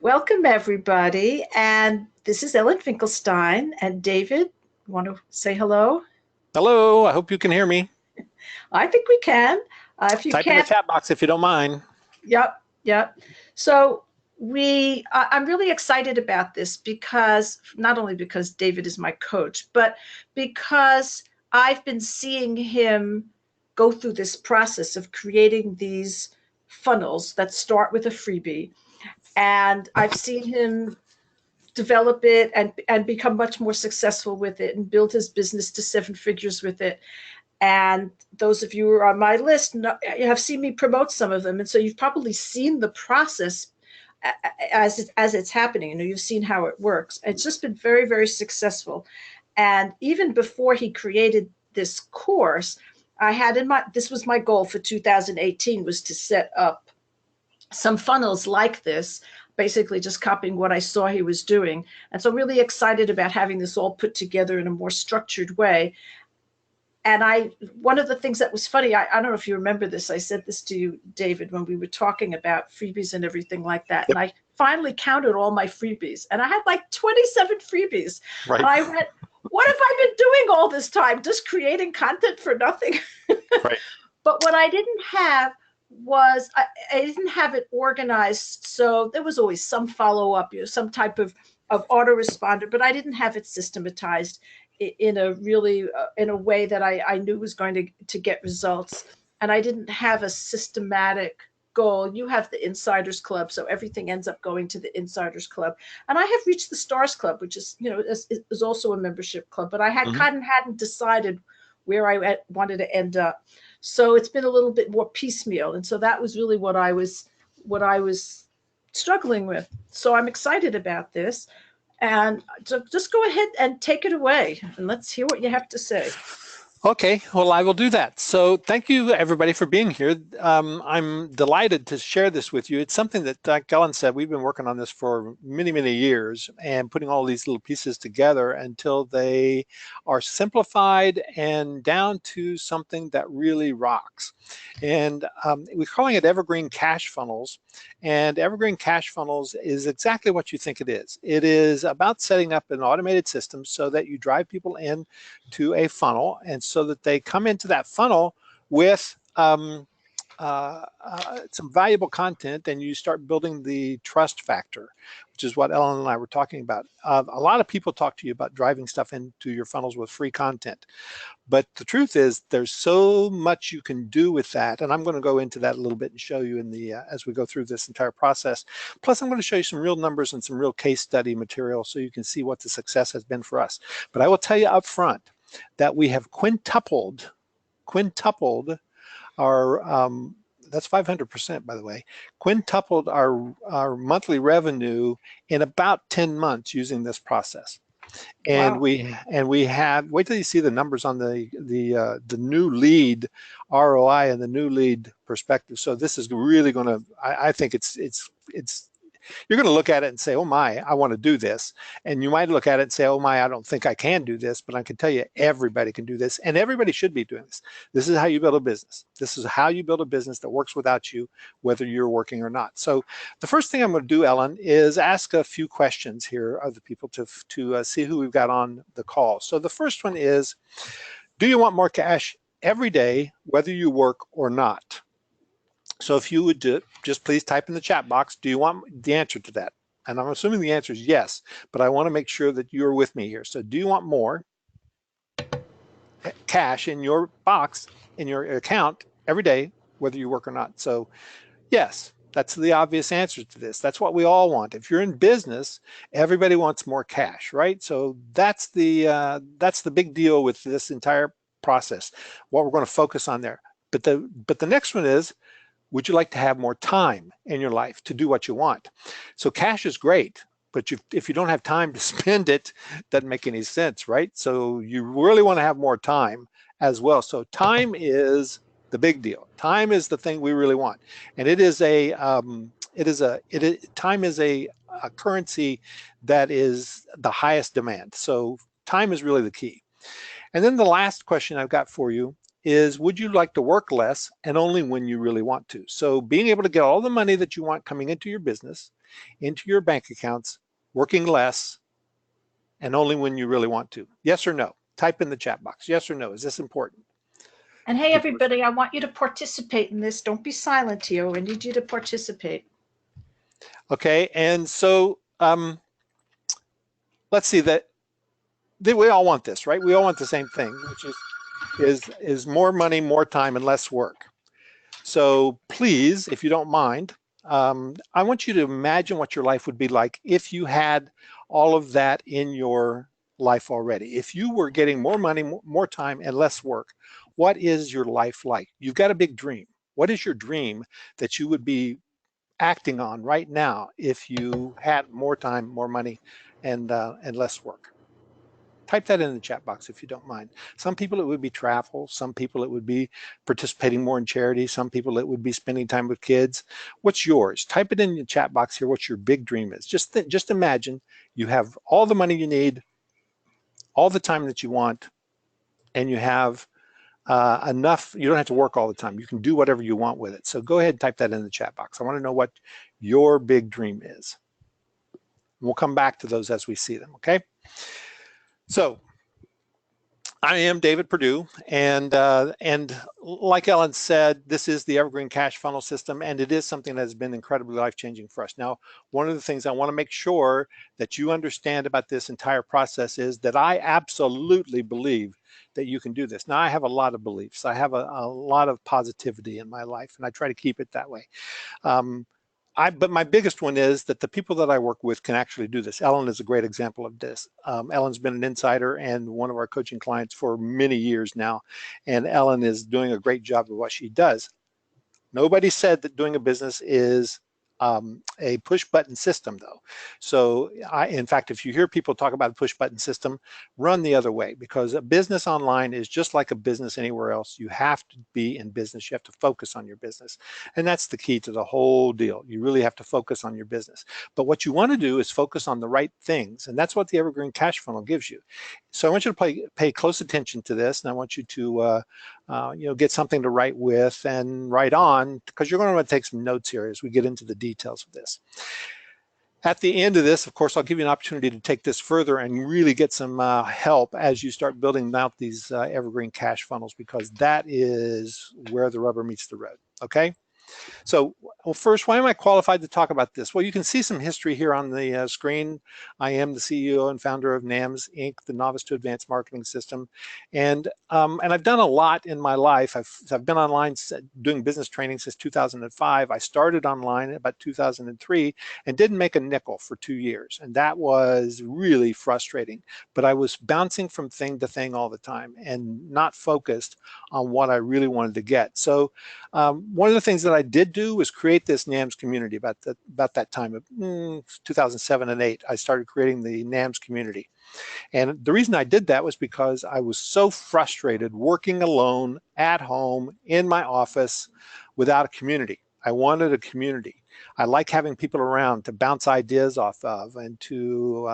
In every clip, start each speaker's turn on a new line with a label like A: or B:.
A: Welcome, everybody. And this is Ellen Finkelstein. And David, want to say hello?
B: Hello, I hope you can hear me.
A: I think we can. If you
B: Type in the
A: can't,
B: chat box if you don't mind.
A: yep, yep. So I'm really excited about this because not only because David is my coach, but because I've been seeing him go through this process of creating these funnels that start with a freebie. And I've seen him develop it and become much more successful with it and build his business to seven figures with it. And those of you who are on my list have seen me promote some of them. And so you've probably seen the process as it's happening. You've seen how it works. It's just been very, very successful. And even before he created this course, I had this was my goal for 2018, was to set up some funnels like this, basically just copying what I saw he was doing. And so I'm really excited about having this all put together in a more structured way. And one of the things that was funny, I don't know if you remember this, I said this to you, David, when we were talking about freebies and everything like that.
B: Yep.
A: And I finally counted all my freebies, and I had like 27 freebies.
B: Right.
A: And I went, what have I been doing all this time? Just creating content for nothing.
B: Right.
A: But what I didn't have was I didn't have it organized. So there was always some follow-up, some type of autoresponder, but I didn't have it systematized in a really in a way that I knew was going to get results. And I didn't have a systematic goal. You have the Insiders Club, so everything ends up going to the Insiders Club. And I have reached the Stars Club, which is also a membership club, but I hadn't decided where I wanted to end up. So it's been a little bit more piecemeal. And so that was really what I was struggling with. So I'm excited about this. And so just go ahead and take it away, and let's hear what you have to say.
B: Okay, well, I will do that. So thank you, everybody, for being here. I'm delighted to share this with you. It's something that, like Ellen said, we've been working on this for many, many years and putting all these little pieces together until they are simplified and down to something that really rocks. And we're calling it Evergreen Cash Funnels. And Evergreen Cash Funnels is exactly what you think it is. It is about setting up an automated system so that you drive people in to a funnel, and so that they come into that funnel with some valuable content, and you start building the trust factor, which is what Ellen and I were talking about. A lot of people talk to you about driving stuff into your funnels with free content. But the truth is there's so much you can do with that. And I'm going to go into that a little bit and show you in the as we go through this entire process. Plus, I'm going to show you some real numbers and some real case study material so you can see what the success has been for us. But I will tell you up front that we have quintupled our, that's 500%, by the way, quintupled our monthly revenue in about 10 months using this process. And
A: Wow.
B: we have, wait till you see the numbers on the new lead ROI and the new lead perspective. So this is really going to, I think it's you're going to look at it and say, oh my, I want to do this. And you might look at it and say, oh my, I don't think I can do this. But I can tell you, everybody can do this, and everybody should be doing this. This is how you build a business. This is how you build a business that works without you, whether you're working or not. So the first thing I'm going to do, Ellen, is ask a few questions here of the people to see who we've got on the call. So the first one is, do you want more cash every day, whether you work or not? So if you would just please type in the chat box, do you want the answer to that? And I'm assuming the answer is yes, but I want to make sure that you're with me here. So do you want more cash in your box, in your account every day, whether you work or not? So yes, that's the obvious answer to this. That's what we all want. If you're in business, everybody wants more cash, right? So that's the big deal with this entire process, what we're going to focus on there. But the next one is, would you like to have more time in your life to do what you want? So cash is great, but if you don't have time to spend it, it doesn't make any sense, right? So you really want to have more time as well. So time is the big deal. Time is the thing we really want, and time is a currency that is the highest demand. So time is really the key. And then the last question I've got for you is, would you like to work less and only when you really want to? So being able to get all the money that you want coming into your business into your bank accounts, working less, and only when you really want to? Yes or no? Type in the chat box. Yes or no? Is this important?
A: And hey, everybody, I want you to participate in this. Don't be silent here. We need you to participate.
B: Okay, and so let's see that we all want this, right? We all want the same thing, which is more money, more time, and less work. So please, if you don't mind, I want you to imagine what your life would be like if you had all of that in your life already. If you were getting more money, more time, and less work, what is your life like? You've got a big dream. What is your dream that you would be acting on right now if you had more time, more money, and less work? Type that in the chat box if you don't mind. Some people it would be travel. Some people it would be participating more in charity. Some people it would be spending time with kids. What's yours? Type it in the chat box here what your big dream is. Just imagine you have all the money you need, all the time that you want, and you have enough. You don't have to work all the time. You can do whatever you want with it. So go ahead and type that in the chat box. I want to know what your big dream is. We'll come back to those as we see them, okay? So I am David Perdew, and like Ellen said, this is the Evergreen Cash Funnel System, and it is something that has been incredibly life-changing for us. Now, one of the things I want to make sure that you understand about this entire process is that I absolutely believe that you can do this. Now, I have a lot of beliefs. I have a lot of positivity in my life, and I try to keep it that way. But my biggest one is that the people that I work with can actually do this. Ellen is a great example of this. Ellen's been an insider and one of our coaching clients for many years now, and Ellen is doing a great job of what she does. Nobody said that doing a business is a push button system though. So in fact, if you hear people talk about a push button system, run the other way, because a business online is just like a business anywhere else. You have to be in business. You have to focus on your business. And that's the key to the whole deal. You really have to focus on your business. But what you want to do is focus on the right things. And that's what the Evergreen Cash Funnel gives you. So I want you to pay close attention to this. And I want you to get something to write with and write on, because you're going to want to take some notes here as we get into the details of this. At the end of this, of course, I'll give you an opportunity to take this further and really get some help as you start building out these Evergreen Cash Funnels, because that is where the rubber meets the road, okay? So, well, first, why am I qualified to talk about this? Well, you can see some history here on the screen. I am the CEO and founder of MyNAMS, Inc., the Novice to Advanced Marketing System. And I've done a lot in my life. I've been online doing business training since 2005. I started online in about 2003 and didn't make a nickel for 2 years. And that was really frustrating. But I was bouncing from thing to thing all the time and not focused on what I really wanted to get. So one of the things that I did do was create this NAMS community about that time of 2007 and 8. I started creating the NAMS community. And the reason I did that was because I was so frustrated working alone at home in my office without a community. I wanted a community. I like having people around to bounce ideas off of and to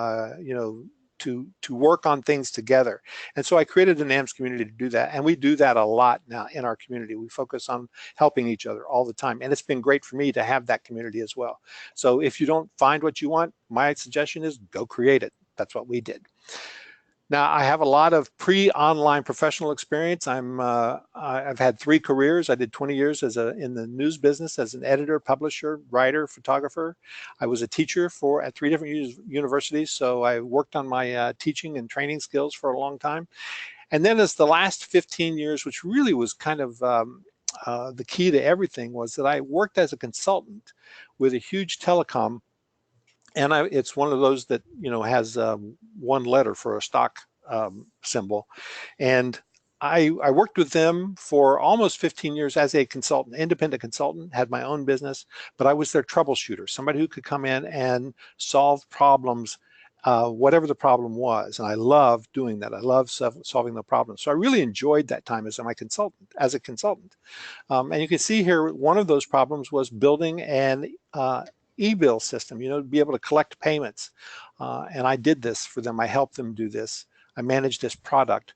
B: to work on things together. And so I created a NAMS community to do that. And we do that a lot now in our community. We focus on helping each other all the time. And it's been great for me to have that community as well. So if you don't find what you want, my suggestion is go create it. That's what we did. Now, I have a lot of pre-online professional experience. I've had 3 careers. I did 20 years in the news business as an editor, publisher, writer, photographer. I was a teacher at 3 different universities, so I worked on my teaching and training skills for a long time. And then as the last 15 years, which really was kind of the key to everything, was that I worked as a consultant with a huge telecom. And it's one of those that has 1 letter for a stock symbol, and I worked with them for almost 15 years as a consultant, independent consultant, had my own business, but I was their troubleshooter, somebody who could come in and solve problems, whatever the problem was. And I loved doing that. I loved solving the problems. So I really enjoyed that time as a consultant. And you can see here, one of those problems was building an e-bill system, to be able to collect payments. And I did this for them. I helped them do this. I managed this product,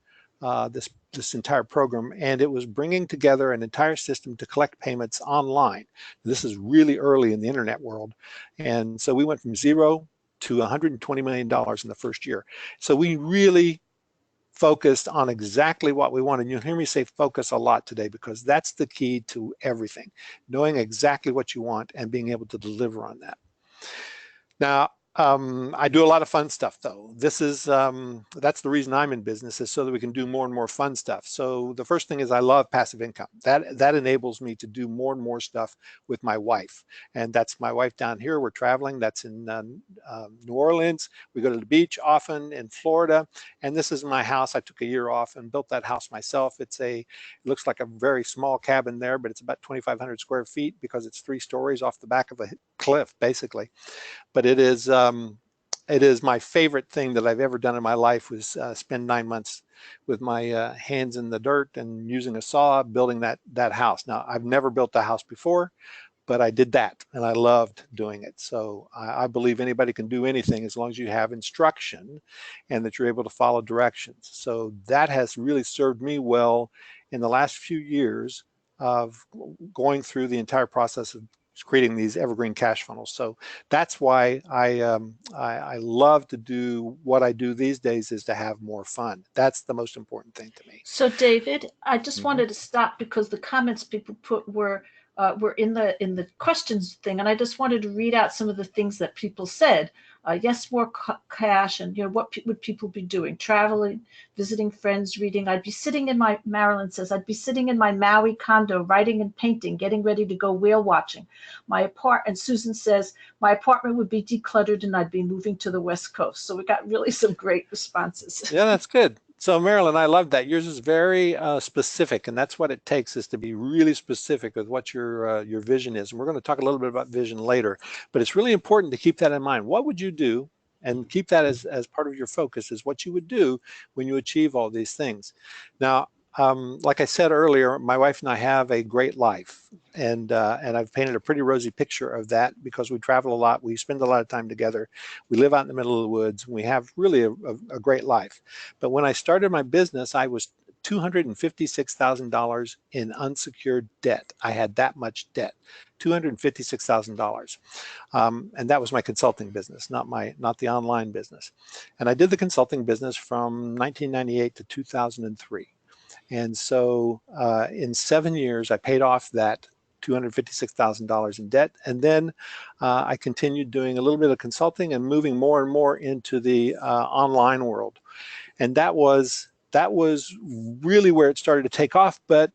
B: this this entire program, and it was bringing together an entire system to collect payments online. This is really early in the internet world, and so we went from 0 to $120 million in the first year. So we really focused on exactly what we wanted. You'll hear me say focus a lot today because that's the key to everything, knowing exactly what you want and being able to deliver on that. Now, I do a lot of fun stuff though. This is, that's the reason I'm in business, is so that we can do more and more fun stuff. So the first thing is I love passive income. That enables me to do more and more stuff with my wife. And that's my wife down here. We're traveling. That's in New Orleans. We go to the beach often in Florida. And this is my house. I took a year off and built that house myself. It looks like a very small cabin there, but it's about 2,500 square feet because it's 3 stories off the back of a cliff, basically. But it is my favorite thing that I've ever done in my life, was spend 9 months with my hands in the dirt and using a saw building that house. Now, I've never built a house before, but I did that and I loved doing it. So I believe anybody can do anything as long as you have instruction and that you're able to follow directions. So that has really served me well in the last few years of going through the entire process of creating these evergreen cash funnels. So that's why I love to do what I do these days, is to have more fun. That's the most important thing to me.
A: So David, I just wanted to stop because the comments people put were in the questions thing, and I just wanted to read out some of the things that people said. Yes, more cash, and what would people be doing? Traveling, visiting friends, reading. Marilyn says, I'd be sitting in my Maui condo, writing and painting, getting ready to go whale watching. And Susan says, my apartment would be decluttered and I'd be moving to the West Coast. So we got really some great responses.
B: Yeah, that's good. So Marilyn, I love that. Yours is very specific, and that's what it takes, is to be really specific with what your vision is. And we're going to talk a little bit about vision later, but it's really important to keep that in mind. What would you do? And keep that as part of your focus, is what you would do when you achieve all these things. Now, like I said earlier, my wife and I have a great life, and I've painted a pretty rosy picture of that because we travel a lot, we spend a lot of time together, we live out in the middle of the woods, and we have really a great life. But when I started my business, I was $256,000 in unsecured debt. I had that much debt, $256,000, and that was my consulting business, not the online business. And I did the consulting business from 1998 to 2003. And so in 7 years, I paid off that $256,000 in debt. And then I continued doing a little bit of consulting and moving more and more into the online world. And that was really where it started to take off. But,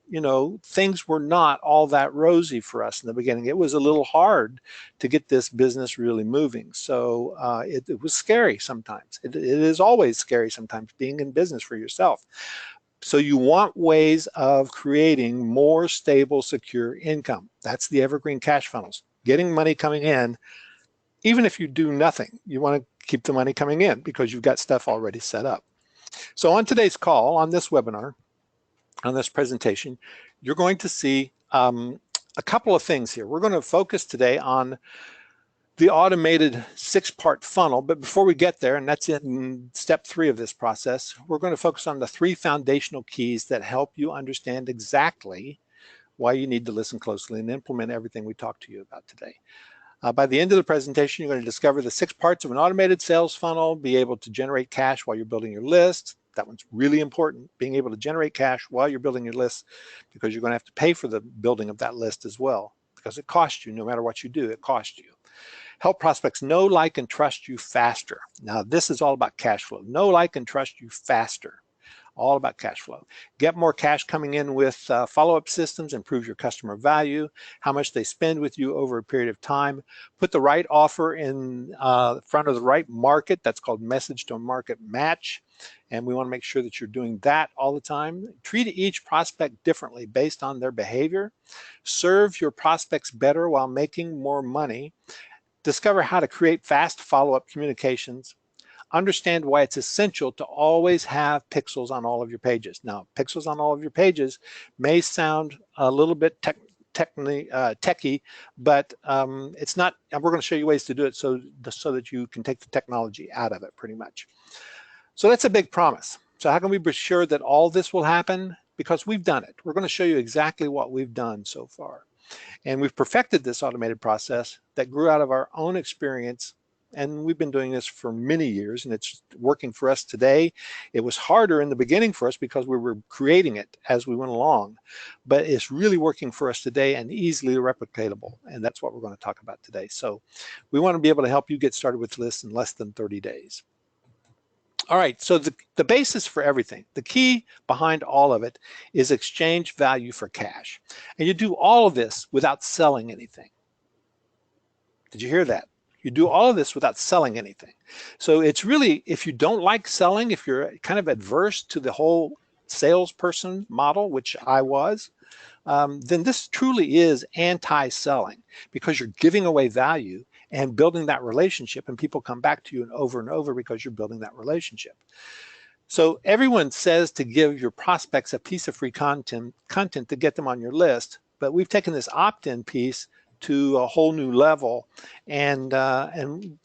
B: things were not all that rosy for us in the beginning. It was a little hard to get this business really moving. So it was scary sometimes. It is always scary sometimes, being in business for yourself. So you want ways of creating more stable, secure income. That's the evergreen cash funnels. Getting money coming in, even if you do nothing, you want to keep the money coming in because you've got stuff already set up. So on today's call, on this webinar, on this presentation, you're going to see a couple of things here. We're going to focus today on the automated 6-part funnel. But before we get there, and that's in step 3 of this process, we're going to focus on the 3 foundational keys that help you understand exactly why you need to listen closely and implement everything we talked to you about today. By the end of the presentation, you're going to discover the 6 parts of an automated sales funnel, be able to generate cash while you're building your list. That one's really important, being able to generate cash while you're building your list, because you're going to have to pay for the building of that list as well, because it costs you. No matter what you do, it costs you. Help prospects know, like, and trust you faster. Now, this is all about cash flow. Know, like, and trust you faster. All about cash flow. Get more cash coming in with follow-up systems, improve your customer value, how much they spend with you over a period of time. Put the right offer in front of the right market. That's called message to market match. And we want to make sure that you're doing that all the time. Treat each prospect differently based on their behavior. Serve your prospects better while making more money. Discover how to create fast follow-up communications. Understand why it's essential to always have pixels on all of your pages. Now, pixels on all of your pages may sound a little bit techy, but it's not. And we're going to show you ways to do it so that you can take the technology out of it pretty much. So that's a big promise. So how can we be sure that all this will happen? Because we've done it. We're going to show you exactly what we've done so far. And we've perfected this automated process that grew out of our own experience. And we've been doing this for many years, and it's working for us today. It was harder in the beginning for us because we were creating it as we went along, but it's really working for us today and easily replicatable. And that's what we're going to talk about today. So we want to be able to help you get started with lists in less than 30 days. All right, so the basis for everything, the key behind all of it is exchange value for cash. And you do all of this without selling anything. Did you hear that? You do all of this without selling anything. So it's really, if you don't like selling, if you're kind of adverse to the whole salesperson model, which I was, then this truly is anti-selling, because you're giving away value and building that relationship, and people come back to you and over because you're building that relationship. So everyone says to give your prospects a piece of free content to get them on your list, but we've taken this opt-in piece to a whole new level and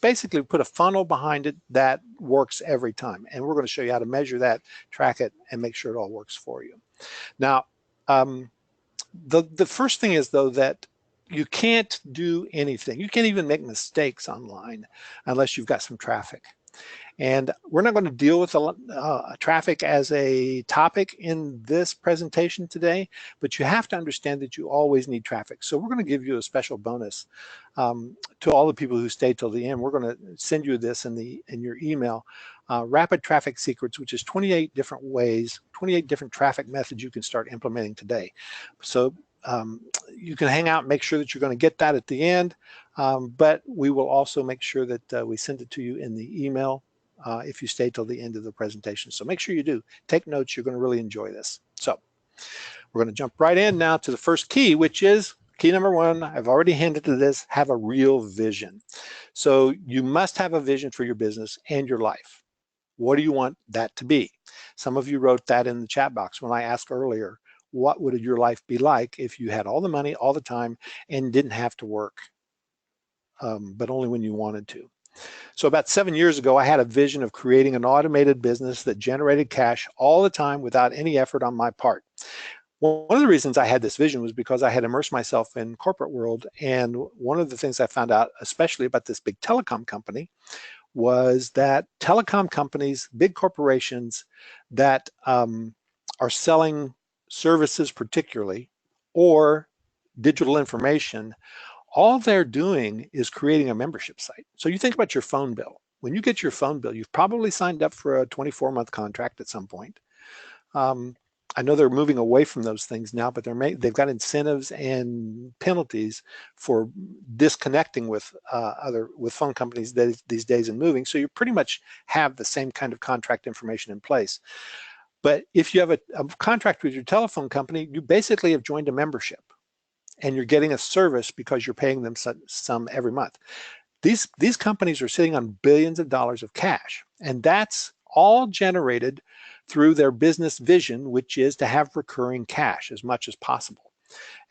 B: basically put a funnel behind it that works every time. And we're going to show you how to measure that, track it, and make sure it all works for you. Now, the first thing is, though, that you can't do anything. You can't even make mistakes online unless you've got some traffic. And we're not going to deal with traffic as a topic in this presentation today, but you have to understand that you always need traffic. So we're going to give you a special bonus to all the people who stay till the end. We're going to send you this in your email, Rapid Traffic Secrets, which is 28 different ways, 28 different traffic methods you can start implementing today. So you can hang out and make sure that you're going to get that at the end, but we will also make sure that we send it to you in the email if you stay till the end of the presentation. So make sure you do. Take notes. You're going to really enjoy this. So we're going to jump right in now to the first key, which is key number one. I've already hinted to this: have a real vision. So you must have a vision for your business and your life. What do you want that to be? Some of you wrote that in the chat box when I asked earlier, what would your life be like if you had all the money all the time and didn't have to work, but only when you wanted to? So about 7 years ago, I had a vision of creating an automated business that generated cash all the time without any effort on my part. One of the reasons I had this vision was because I had immersed myself in corporate world, and one of the things I found out, especially about this big telecom company, was that telecom companies, big corporations that are selling services particularly, or digital information, all they're doing is creating a membership site. So you think about your phone bill. When you get your phone bill, you've probably signed up for a 24-month contract at some point. I know they're moving away from those things now, but they've got incentives and penalties for disconnecting with phone companies these days and moving. So you pretty much have the same kind of contract information in place. But if you have a contract with your telephone company, you basically have joined a membership, and you're getting a service because you're paying them some every month. These companies are sitting on billions of dollars of cash, and that's all generated through their business vision, which is to have recurring cash as much as possible.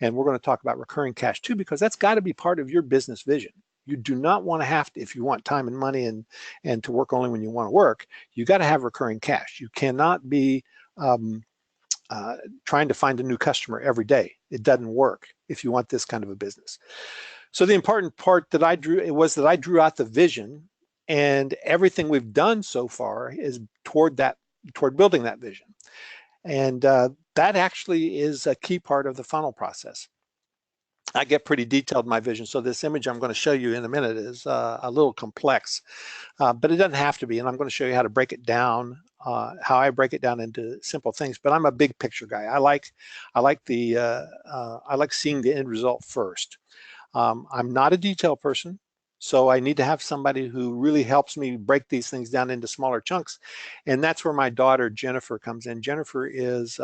B: And we're going to talk about recurring cash too, because that's got to be part of your business vision. You do not want to have to, if you want time and money and to work only when you want to work, you got to have recurring cash. You cannot be trying to find a new customer every day. It doesn't work if you want this kind of a business. So the important part that I drew out the vision, and everything we've done so far is toward building that vision. And that actually is a key part of the funnel process. I get pretty detailed in my vision. So this image I'm going to show you in a minute is a little complex, but it doesn't have to be. And I'm going to show you how to break it down, how I break it down into simple things. But I'm a big picture guy. I like seeing the end result first. I'm not a detail person, so I need to have somebody who really helps me break these things down into smaller chunks. And that's where my daughter, Jennifer, comes in. Jennifer is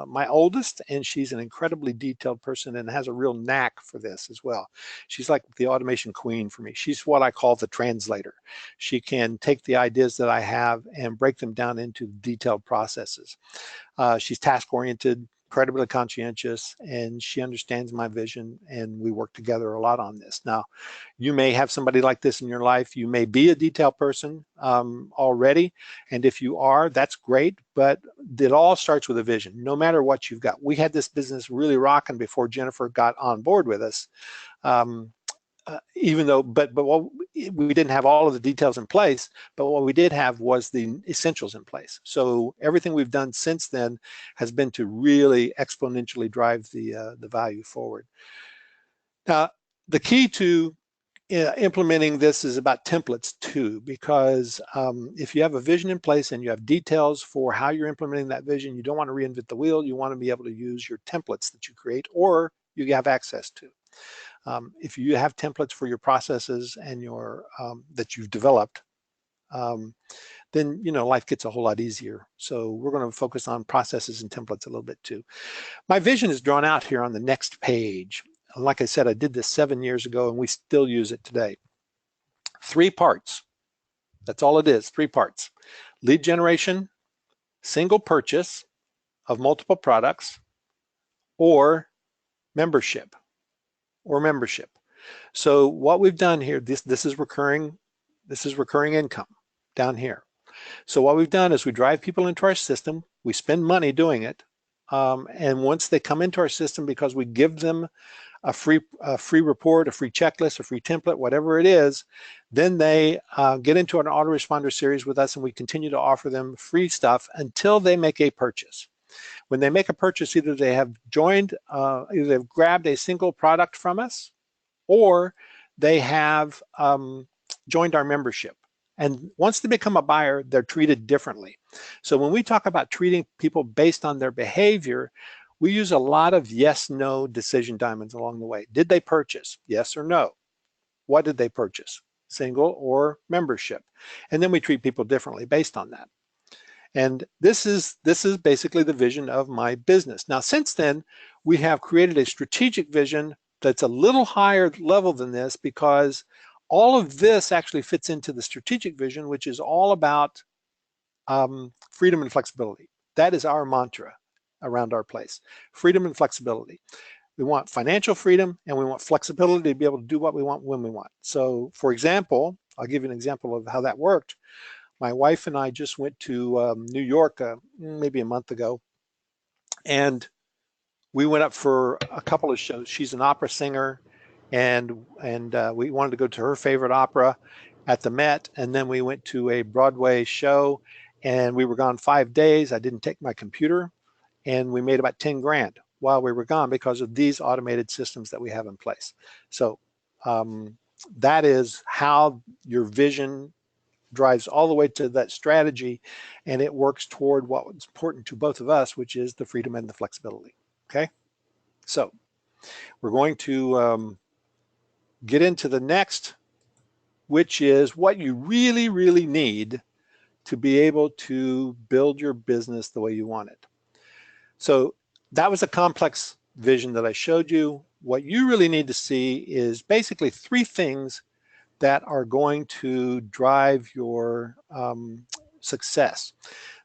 B: my oldest, and she's an incredibly detailed person and has a real knack for this as well. She's like the automation queen for me. She's what I call the translator. She can take the ideas that I have and break them down into detailed processes. She's task-oriented. incredibly conscientious, and she understands my vision, and we work together a lot on this. Now, you may have somebody like this in your life. You may be a detail person already, and if you are, that's great, but it all starts with a vision, no matter what you've got. We had this business really rocking before Jennifer got on board with us. Even though, but what we didn't have all of the details in place, but what we did have was the essentials in place. So everything we've done since then has been to really exponentially drive the value forward. Now, the key to implementing this is about templates too, because if you have a vision in place and you have details for how you're implementing that vision, you don't want to reinvent the wheel. You want to be able to use your templates that you create or you have access to. If you have templates for your processes and your that you've developed, then life gets a whole lot easier. So we're going to focus on processes and templates a little bit too. My vision is drawn out here on the next page. Like I said, I did this 7 years ago and we still use it today. 3 parts. That's all it is, 3 parts. Lead generation, single purchase of multiple products, or membership. So what we've done here, this is recurring income down here. So what we've done is we drive people into our system, we spend money doing it, and once they come into our system, because we give them a free report, a free checklist, a free template, whatever it is, then they get into an autoresponder series with us, and we continue to offer them free stuff until they make a purchase. When they make a purchase, either they have joined, either they've grabbed a single product from us, or they have joined our membership. And once they become a buyer, they're treated differently. So when we talk about treating people based on their behavior, we use a lot of yes/no decision diamonds along the way. Did they purchase? Yes or no? What did they purchase? Single or membership? And then we treat people differently based on that. And this is basically the vision of my business. Now, since then, we have created a strategic vision that's a little higher level than this, because all of this actually fits into the strategic vision, which is all about freedom and flexibility. That is our mantra around our place: freedom and flexibility. We want financial freedom and we want flexibility to be able to do what we want when we want. So, for example, I'll give you an example of how that worked. My wife and I just went to New York maybe a month ago, and we went up for a couple of shows. She's an opera singer, and we wanted to go to her favorite opera at the Met, and then we went to a Broadway show, and we were gone 5 days. I didn't take my computer, and we made about 10 grand while we were gone because of these automated systems that we have in place. So that is how your vision drives all the way to that strategy, and it works toward what's important to both of us, which is the freedom and the flexibility. Okay, so we're going to get into the next, which is what you really, really need to be able to build your business the way you want it. So that was a complex vision that I showed you. What you really need to see is basically 3 things that are going to drive your success.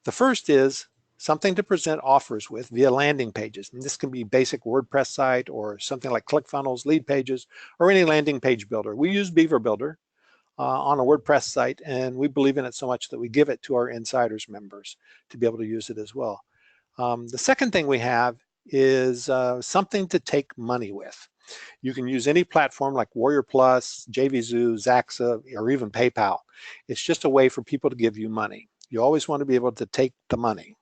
B: The first is something to present offers with via landing pages. And this can be basic WordPress site or something like ClickFunnels, Lead Pages, or any landing page builder. We use Beaver Builder on a WordPress site, and we believe in it so much that we give it to our Insiders members to be able to use it as well. The second thing we have is something to take money with. You can use any platform like Warrior Plus, JVZoo, Zaxa, or even PayPal. It's just a way for people to give you money. You always want to be able to take the money.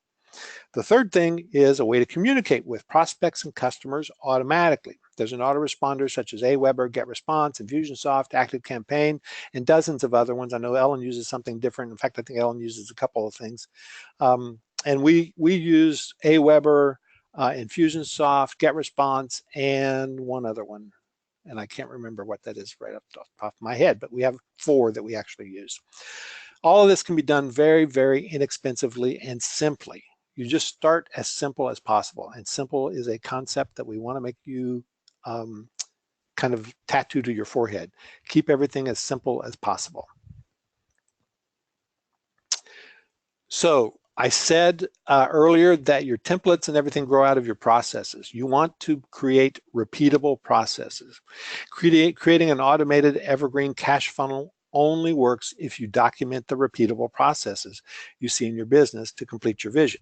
B: The third thing is a way to communicate with prospects and customers automatically. There's an autoresponder such as Aweber, GetResponse, Infusionsoft, ActiveCampaign, and dozens of other ones. I know Ellen uses something different. In fact, I think Ellen uses a couple of things. And we use Aweber, Infusionsoft, GetResponse, and one other one. And I can't remember what that is right off the top of my head, but we have 4 that we actually use. All of this can be done very, very inexpensively and simply. You just start as simple as possible. And simple is a concept that we want to make you kind of tattoo to your forehead. Keep everything as simple as possible. So I said earlier that your templates and everything grow out of your processes. You want to create repeatable processes. Creating an automated evergreen cash funnel only works if you document the repeatable processes you see in your business to complete your vision.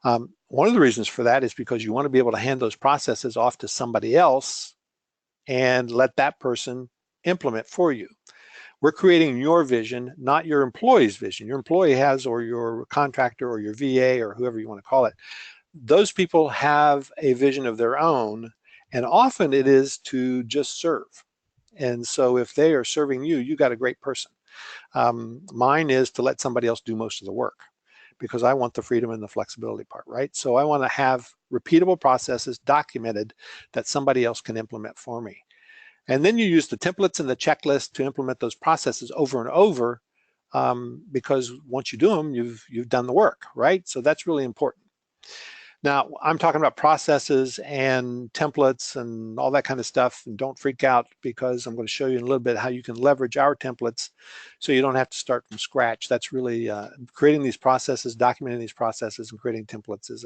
B: One of the reasons for that is because you want to be able to hand those processes off to somebody else and let that person implement for you. We're creating your vision, not your employee's vision. Your employee has, or your contractor or your VA or whoever you want to call it. Those people have a vision of their own, and often it is to just serve. And so if they are serving you, you got a great person. Mine is to let somebody else do most of the work, because I want the freedom and the flexibility part, right? So I want to have repeatable processes documented that somebody else can implement for me. And then you use the templates and the checklist to implement those processes over and over, because once you do them, you've done the work, right? So that's really important. Now, I'm talking about processes and templates and all that kind of stuff, and don't freak out, because I'm going to show you in a little bit how you can leverage our templates so you don't have to start from scratch. That's really creating these processes, documenting these processes, and creating templates is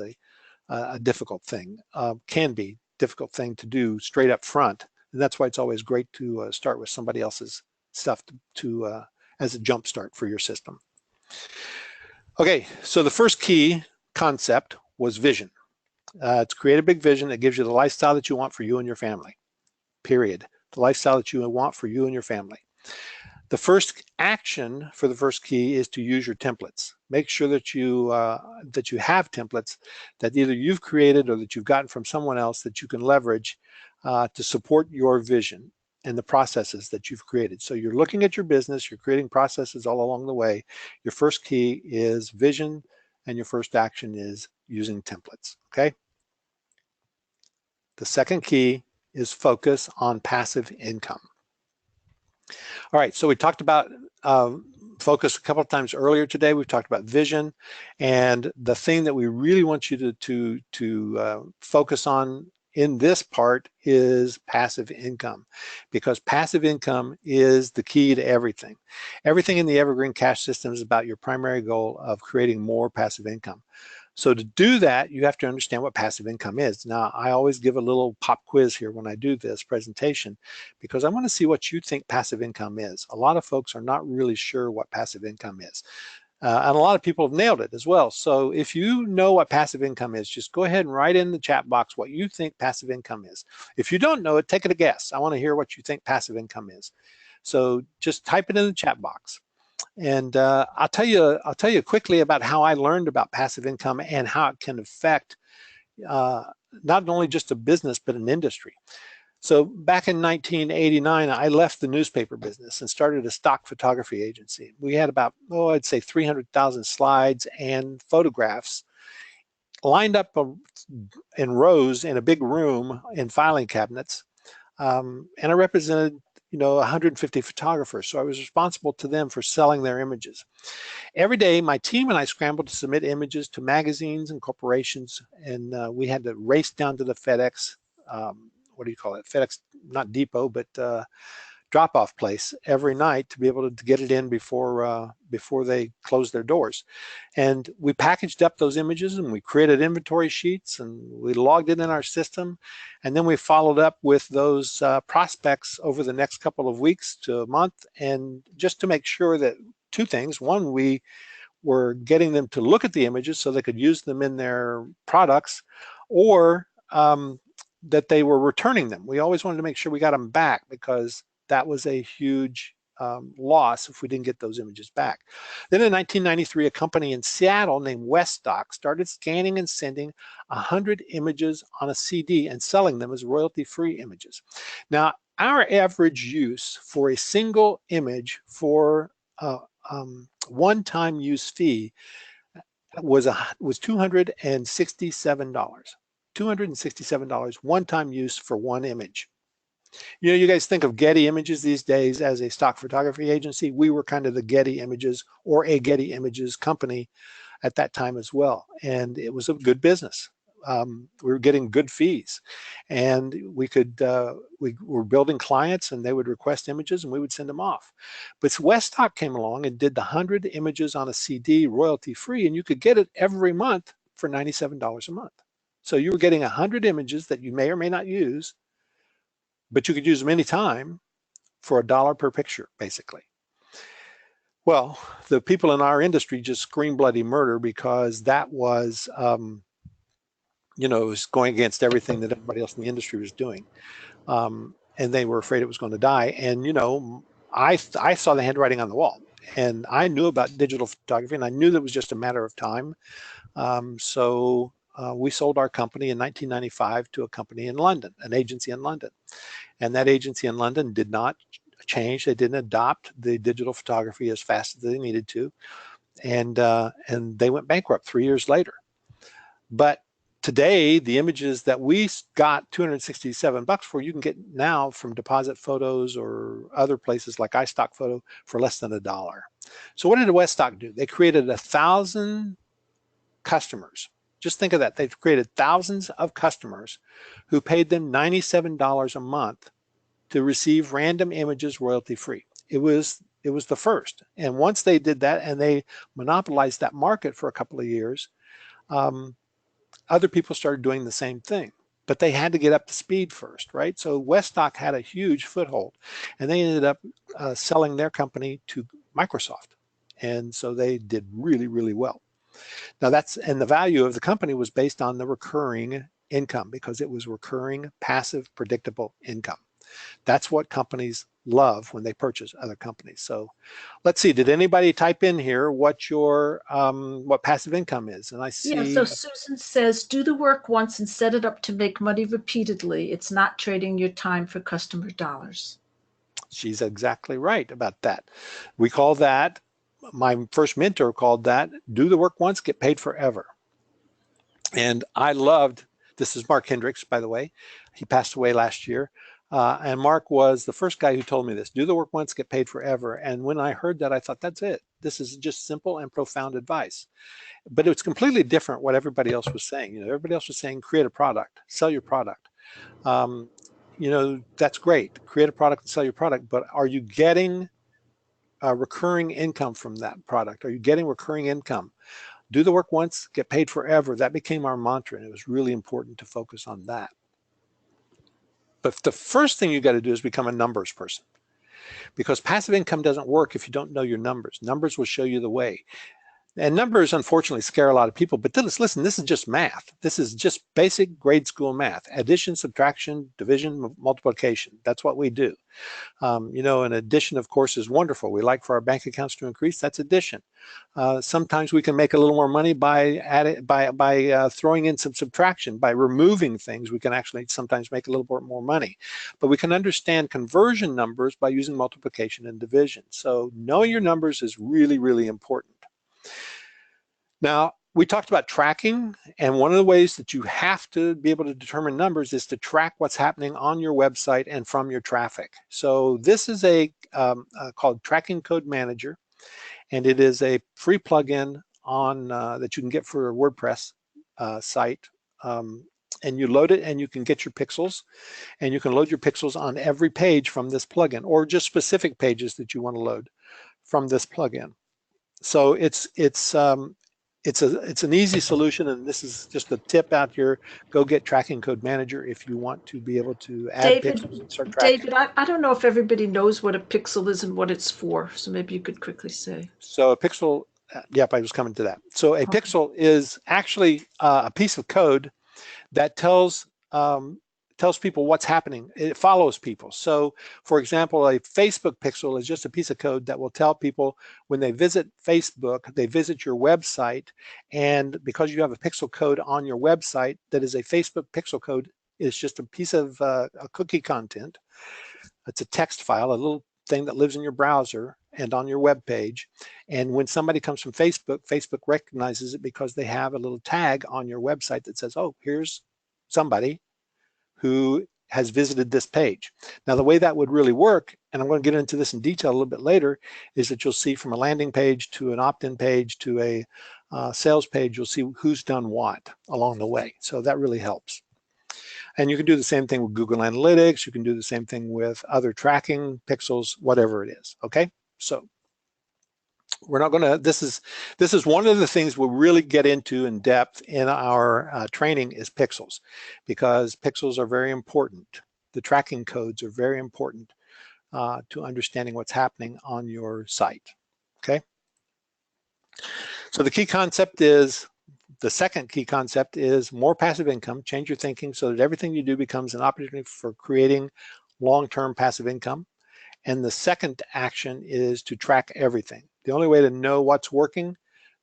B: a difficult thing, can be difficult thing to do straight up front. And that's why it's always great to start with somebody else's stuff to as a jump start for your system. Okay, so the first key concept was vision. To create a big vision that gives you the lifestyle that you want for you and your family, period. The lifestyle that you want for you and your family. The first action for the first key is to use your templates. Make sure that you have templates that either you've created or that you've gotten from someone else that you can leverage to support your vision and the processes that you've created. So you're looking at your business, you're creating processes all along the way. Your first key is vision, and your first action is using templates, okay? The second key is focus on passive income. All right, so we talked about focus a couple of times earlier today. We've talked about vision, and the thing that we really want you to focus on in this part is passive income, because passive income is the key to everything. Everything in the Evergreen Cash system is about your primary goal of creating more passive income. So to do that, you have to understand what passive income is. Now, I always give a little pop quiz here when I do this presentation, because I want to see what you think passive income is. A lot of folks are not really sure what passive income is. And a lot of people have nailed it as well. So if you know what passive income is, just go ahead and write in the chat box what you think passive income is. If you don't know it, take it a guess. I want to hear what you think passive income is. So just type it in the chat box. And I'll tell you quickly about how I learned about passive income and how it can affect not only just a business, but an industry. So back in 1989, I left the newspaper business and started a stock photography agency. We had about, I'd say 300,000 slides and photographs lined up in rows in a big room in filing cabinets. And I represented 150 photographers. So I was responsible to them for selling their images. Every day, my team and I scrambled to submit images to magazines and corporations, and we had to race down to the FedEx, what do you call it? FedEx, not depot, but drop-off place every night to be able to get it in before they closed their doors. And we packaged up those images, and we created inventory sheets, and we logged it in our system. And then we followed up with those prospects over the next couple of weeks to a month, and just to make sure that two things. One, we were getting them to look at the images so they could use them in their products, or that they were returning them. We always wanted to make sure we got them back, because that was a huge loss if we didn't get those images back. Then in 1993, a company in Seattle named Weststock started scanning and sending 100 images on a CD and selling them as royalty-free images. Now, our average use for a single image for one-time use fee was $267. $267 one-time use for one image. You guys think of Getty Images these days as a stock photography agency. We were kind of the Getty Images, or a Getty Images company at that time as well. And it was a good business. we were getting good fees, and we were building clients, and they would request images, and we would send them off. But Weststock came along and did the 100 images on a CD royalty free, and you could get it every month for $97 a month. So you were getting 100 images that you may or may not use, but you could use them anytime for $1 per picture, basically. Well, the people in our industry just screamed bloody murder, because that was, it was going against everything that everybody else in the industry was doing. And they were afraid it was going to die. And, I saw the handwriting on the wall, and I knew about digital photography, and I knew that it was just a matter of time. So we sold our company in 1995 to a company in London, an agency in London. And that agency in London did not change. They didn't adopt the digital photography as fast as they needed to. And they went bankrupt 3 years later. But today, the images that we got $267 for, you can get now from Deposit Photos or other places like iStock Photo for less than $1. So what did Weststock do? They created 1,000 customers. Just think of that. They've created thousands of customers who paid them $97 a month to receive random images royalty free. It was the first. And once they did that, and they monopolized that market for a couple of years, other people started doing the same thing. But they had to get up to speed first, right? So Weststock had a huge foothold, and they ended up selling their company to Microsoft. And so they did really, really well. Now and the value of the company was based on the recurring income, because it was recurring, passive, predictable income. That's what companies love when they purchase other companies. So let's see, did anybody type in here what your what passive income is? And I see.
A: Yeah, so Susan says, do the work once and set it up to make money repeatedly. It's not trading your time for customer dollars.
B: She's exactly right about that. We call that, my first mentor called that, do the work once, get paid forever. And I loved, this is Mark Hendricks, by the way. He passed away last year. And Mark was the first guy who told me this, do the work once, get paid forever. And when I heard that, I thought, that's it. This is just simple and profound advice. But it's completely different what everybody else was saying. Everybody else was saying, create a product, sell your product. That's great. Create a product and sell your product, but are you getting recurring income from that product? Are you getting recurring income? Do the work once, get paid forever. That became our mantra, and it was really important to focus on that. But the first thing you got to do is become a numbers person, because passive income doesn't work if you don't know your numbers. Numbers will show you the way. And numbers, unfortunately, scare a lot of people. But listen, this is just math. This is just basic grade school math. Addition, subtraction, division, multiplication. That's what we do. And addition, of course, is wonderful. We like for our bank accounts to increase. That's addition. Sometimes we can make a little more money by throwing in some subtraction. By removing things, we can actually sometimes make a little bit more money. But we can understand conversion numbers by using multiplication and division. So knowing your numbers is really, really important. Now, we talked about tracking, and one of the ways that you have to be able to determine numbers is to track what's happening on your website and from your traffic. So this is called Tracking Code Manager, and it is a free plugin on that you can get for a WordPress site. And you load it, and you can get your pixels, and you can load your pixels on every page from this plugin, or just specific pages that you want to load from this plugin. So it's an easy solution, and this is just a tip out here. Go get Tracking Code Manager if you want to be able to add pixels and start tracking.
A: David, I don't know if everybody knows what a pixel is and what it's for, so maybe you could quickly say.
B: So a pixel, yep, I was coming to that. So a pixel is actually a piece of code that tells people what's happening. It follows people. So for example, a Facebook pixel is just a piece of code that will tell people when they visit Facebook, they visit your website, and because you have a pixel code on your website that is a Facebook pixel code, is just a piece of a cookie content. It's a text file, a little thing that lives in your browser and on your web page. And when somebody comes from Facebook, Facebook recognizes it because they have a little tag on your website that says, oh, here's somebody who has visited this page. Now, the way that would really work, and I'm going to get into this in detail a little bit later, is that you'll see from a landing page to an opt-in page to sales page, you'll see who's done what along the way. So that really helps. And you can do the same thing with Google Analytics. You can do the same thing with other tracking, pixels, whatever it is. Okay, so we're not going to. This is one of the things we'll really get into in depth in our training is pixels, because pixels are very important. The tracking codes are very important to understanding what's happening on your site. Okay. So the key concept is. The second key concept is more passive income. Change your thinking so that everything you do becomes an opportunity for creating long-term passive income. And the second action is to track everything. The only way to know what's working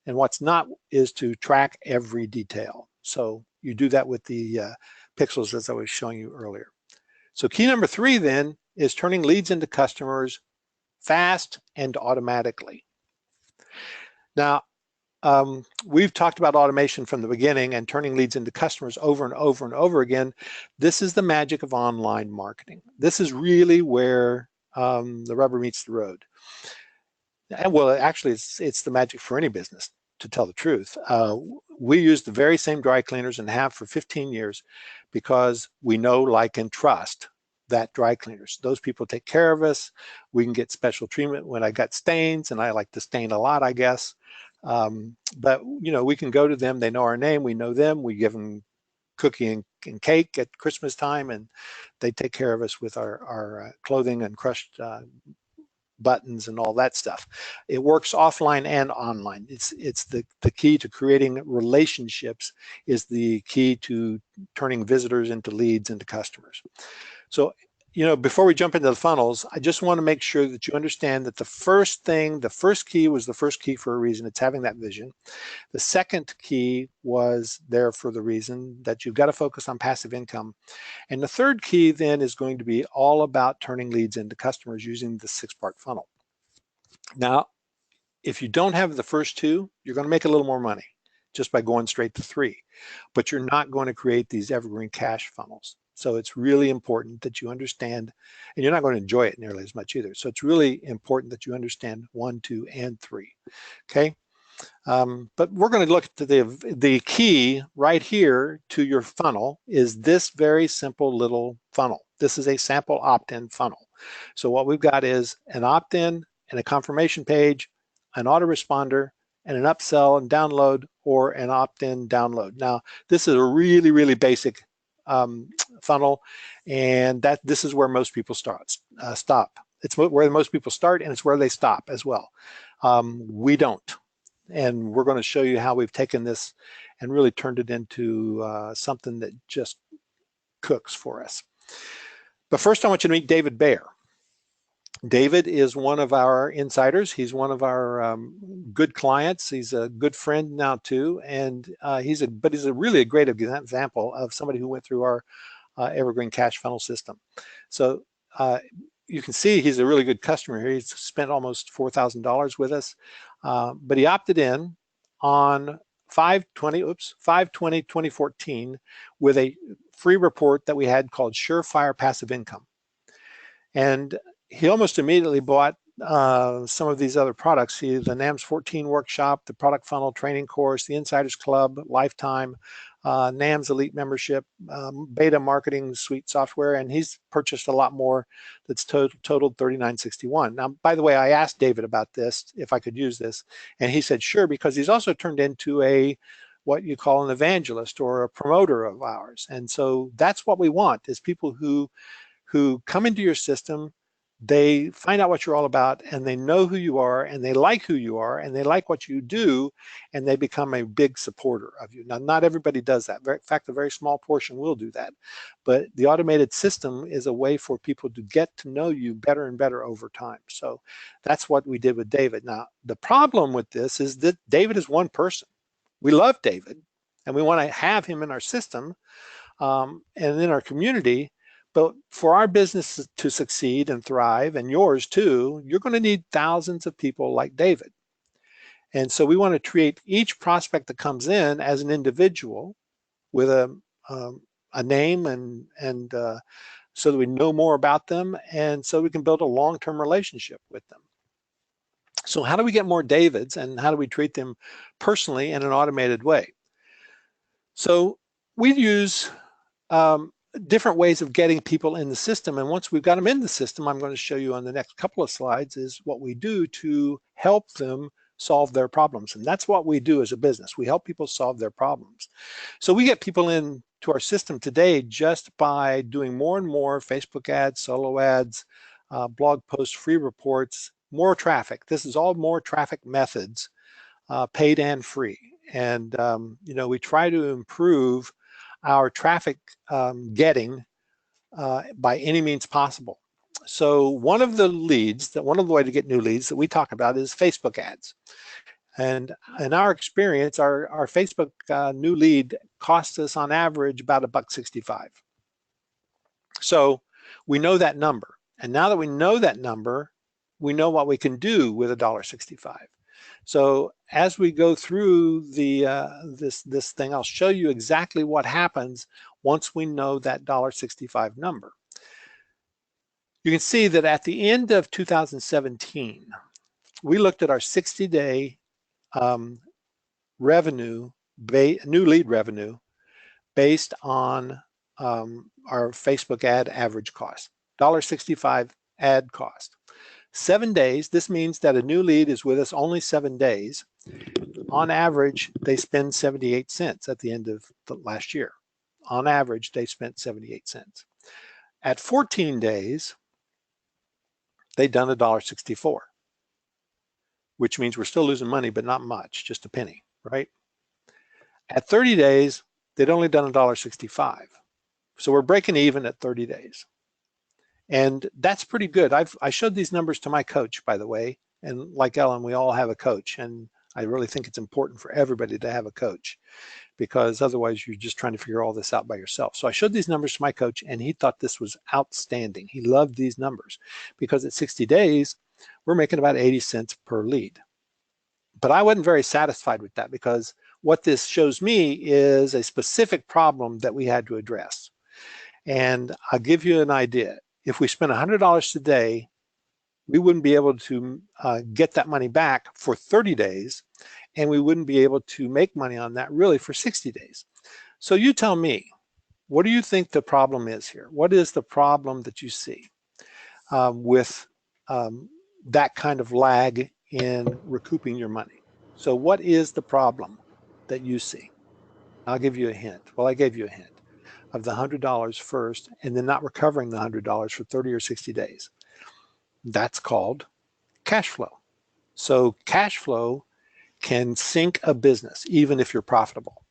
B: and what's not is to track every detail. So you do that with the pixels as I was showing you earlier. So key number 3 then is turning leads into customers fast and automatically. Now, we've talked about automation from the beginning and turning leads into customers over and over and over again. This is the magic of online marketing. This is really where the rubber meets the road. And well, actually, it's the magic for any business, to tell the truth. We use the very same dry cleaners and have for 15 years because we know, like, and trust that dry cleaners. Those people take care of us. We can get special treatment when I got stains, and I like to stain a lot, I guess. But you know, we can go to them. They know our name. We know them. We give them cookie and cake at Christmas time, and they take care of us with our clothing and crushed buttons and all that stuff. It works offline and online. It's the key to creating relationships, is the key to turning visitors into leads into customers. So, you know, before we jump into the funnels, I just want to make sure that you understand that the first key was the first key for a reason. It's having that vision. The second key was there for the reason that you've got to focus on passive income. And the third key then is going to be all about turning leads into customers using the 6-part funnel. Now, if you don't have the first 2, you're going to make a little more money just by going straight to 3, but you're not going to create these evergreen cash funnels. So it's really important that you understand, and you're not going to enjoy it nearly as much either. So it's really important that you understand 1, 2, and 3. Okay. But we're going to look at the key right here to your funnel is this very simple little funnel. This is a sample opt-in funnel. So what we've got is an opt-in and a confirmation page, an autoresponder, and an upsell and download, or an opt-in download. Now, this is a really, really basic funnel, and this is where most people stop. It's where most people start, and it's where they stop as well. We don't. And we're going to show you how we've taken this and really turned it into something that just cooks for us. But first, I want you to meet David Bayer. David is one of our insiders. He's one of our good clients. He's a good friend now too, and he's a really great example of somebody who went through our Evergreen cash funnel system. So you can see he's a really good customer here. He's spent almost $4,000 with us, but he opted in on 5/20/2014 with a free report that we had called Surefire Passive Income. And he almost immediately bought some of these other products. The MyNAMS 14 workshop, the product funnel training course, the Insiders Club, Lifetime, MyNAMS Elite membership, beta marketing suite software, and he's purchased a lot more that's totaled $39.61. Now, by the way, I asked David about this, if I could use this, and he said sure, because he's also turned into what you call an evangelist or a promoter of ours. And so that's what we want, is people who come into your system, they find out what you're all about, and they know who you are, and they like who you are, and they like what you do, and they become a big supporter of you. Now, not everybody does that. In fact, a very small portion will do that. But the automated system is a way for people to get to know you better and better over time. So that's what we did with David. Now, the problem with this is that David is one person. We love David, and we want to have him in our system and in our community. But for our business to succeed and thrive, and yours too, you're going to need thousands of people like David. And so we want to treat each prospect that comes in as an individual with a name and so that we know more about them, and so we can build a long-term relationship with them. So how do we get more Davids, and how do we treat them personally in an automated way? So we use different ways of getting people in the system. And once we've got them in the system, I'm going to show you on the next couple of slides is what we do to help them solve their problems. And that's what we do as a business. We help people solve their problems. So we get people into our system today just by doing more and more Facebook ads, solo ads, blog posts, free reports, more traffic. This is all more traffic methods, paid and free. And you know, we try to improve our traffic getting by any means possible. So one of the way to get new leads that we talk about is Facebook ads. And in our experience, our Facebook new lead costs us on average about $1.65. So we know that number. And now that we know that number, we know what we can do with $1.65. So as we go through the this thing, I'll show you exactly what happens once we know that $1.65 number. You can see that at the end of 2017, we looked at our 60-day revenue, new lead revenue, based on our Facebook ad average cost, $1.65 ad cost. 7 days, this means that a new lead is with us only 7 days. On average, they spend 78 cents at the end of the last year. On average, they spent 78 cents. At 14 days, they've done $1.64, which means we're still losing money, but not much, just a penny, right? At 30 days, they'd only done $1.65. So we're breaking even at 30 days. And that's pretty good. I showed these numbers to my coach, by the way, and like Ellen, we all have a coach, and I really think it's important for everybody to have a coach, because otherwise you're just trying to figure all this out by yourself. So I showed these numbers to my coach, and he thought this was outstanding. He loved these numbers because at 60 days, we're making about 80 cents per lead. But I wasn't very satisfied with that, because what this shows me is a specific problem that we had to address. And I'll give you an idea. If we spent $100 today, we wouldn't be able to get that money back for 30 days, and we wouldn't be able to make money on that really for 60 days. So you tell me, what do you think the problem is here? What is the problem that you see with that kind of lag in recouping your money? So what is the problem that you see? I'll give you a hint. Well, I gave you a hint of the $100 first, and then not recovering the $100 for 30 or 60 days. That's called cash flow. So cash flow can sink a business, even if you're profitable,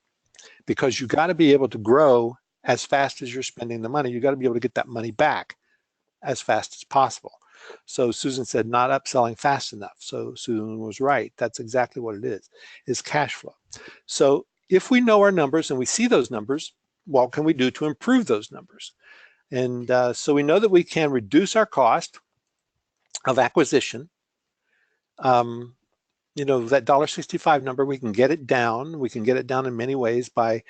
B: because you got to be able to grow as fast as you're spending the money. You got to be able to get that money back as fast as possible. So Susan said not upselling fast enough. So Susan was right. That's exactly what it is cash flow. So if we know our numbers and we see those numbers, what can we do to improve those numbers? And so we know that we can reduce our cost of acquisition. You know, that $1.65 number, we can get it down. We can get it down in many ways by,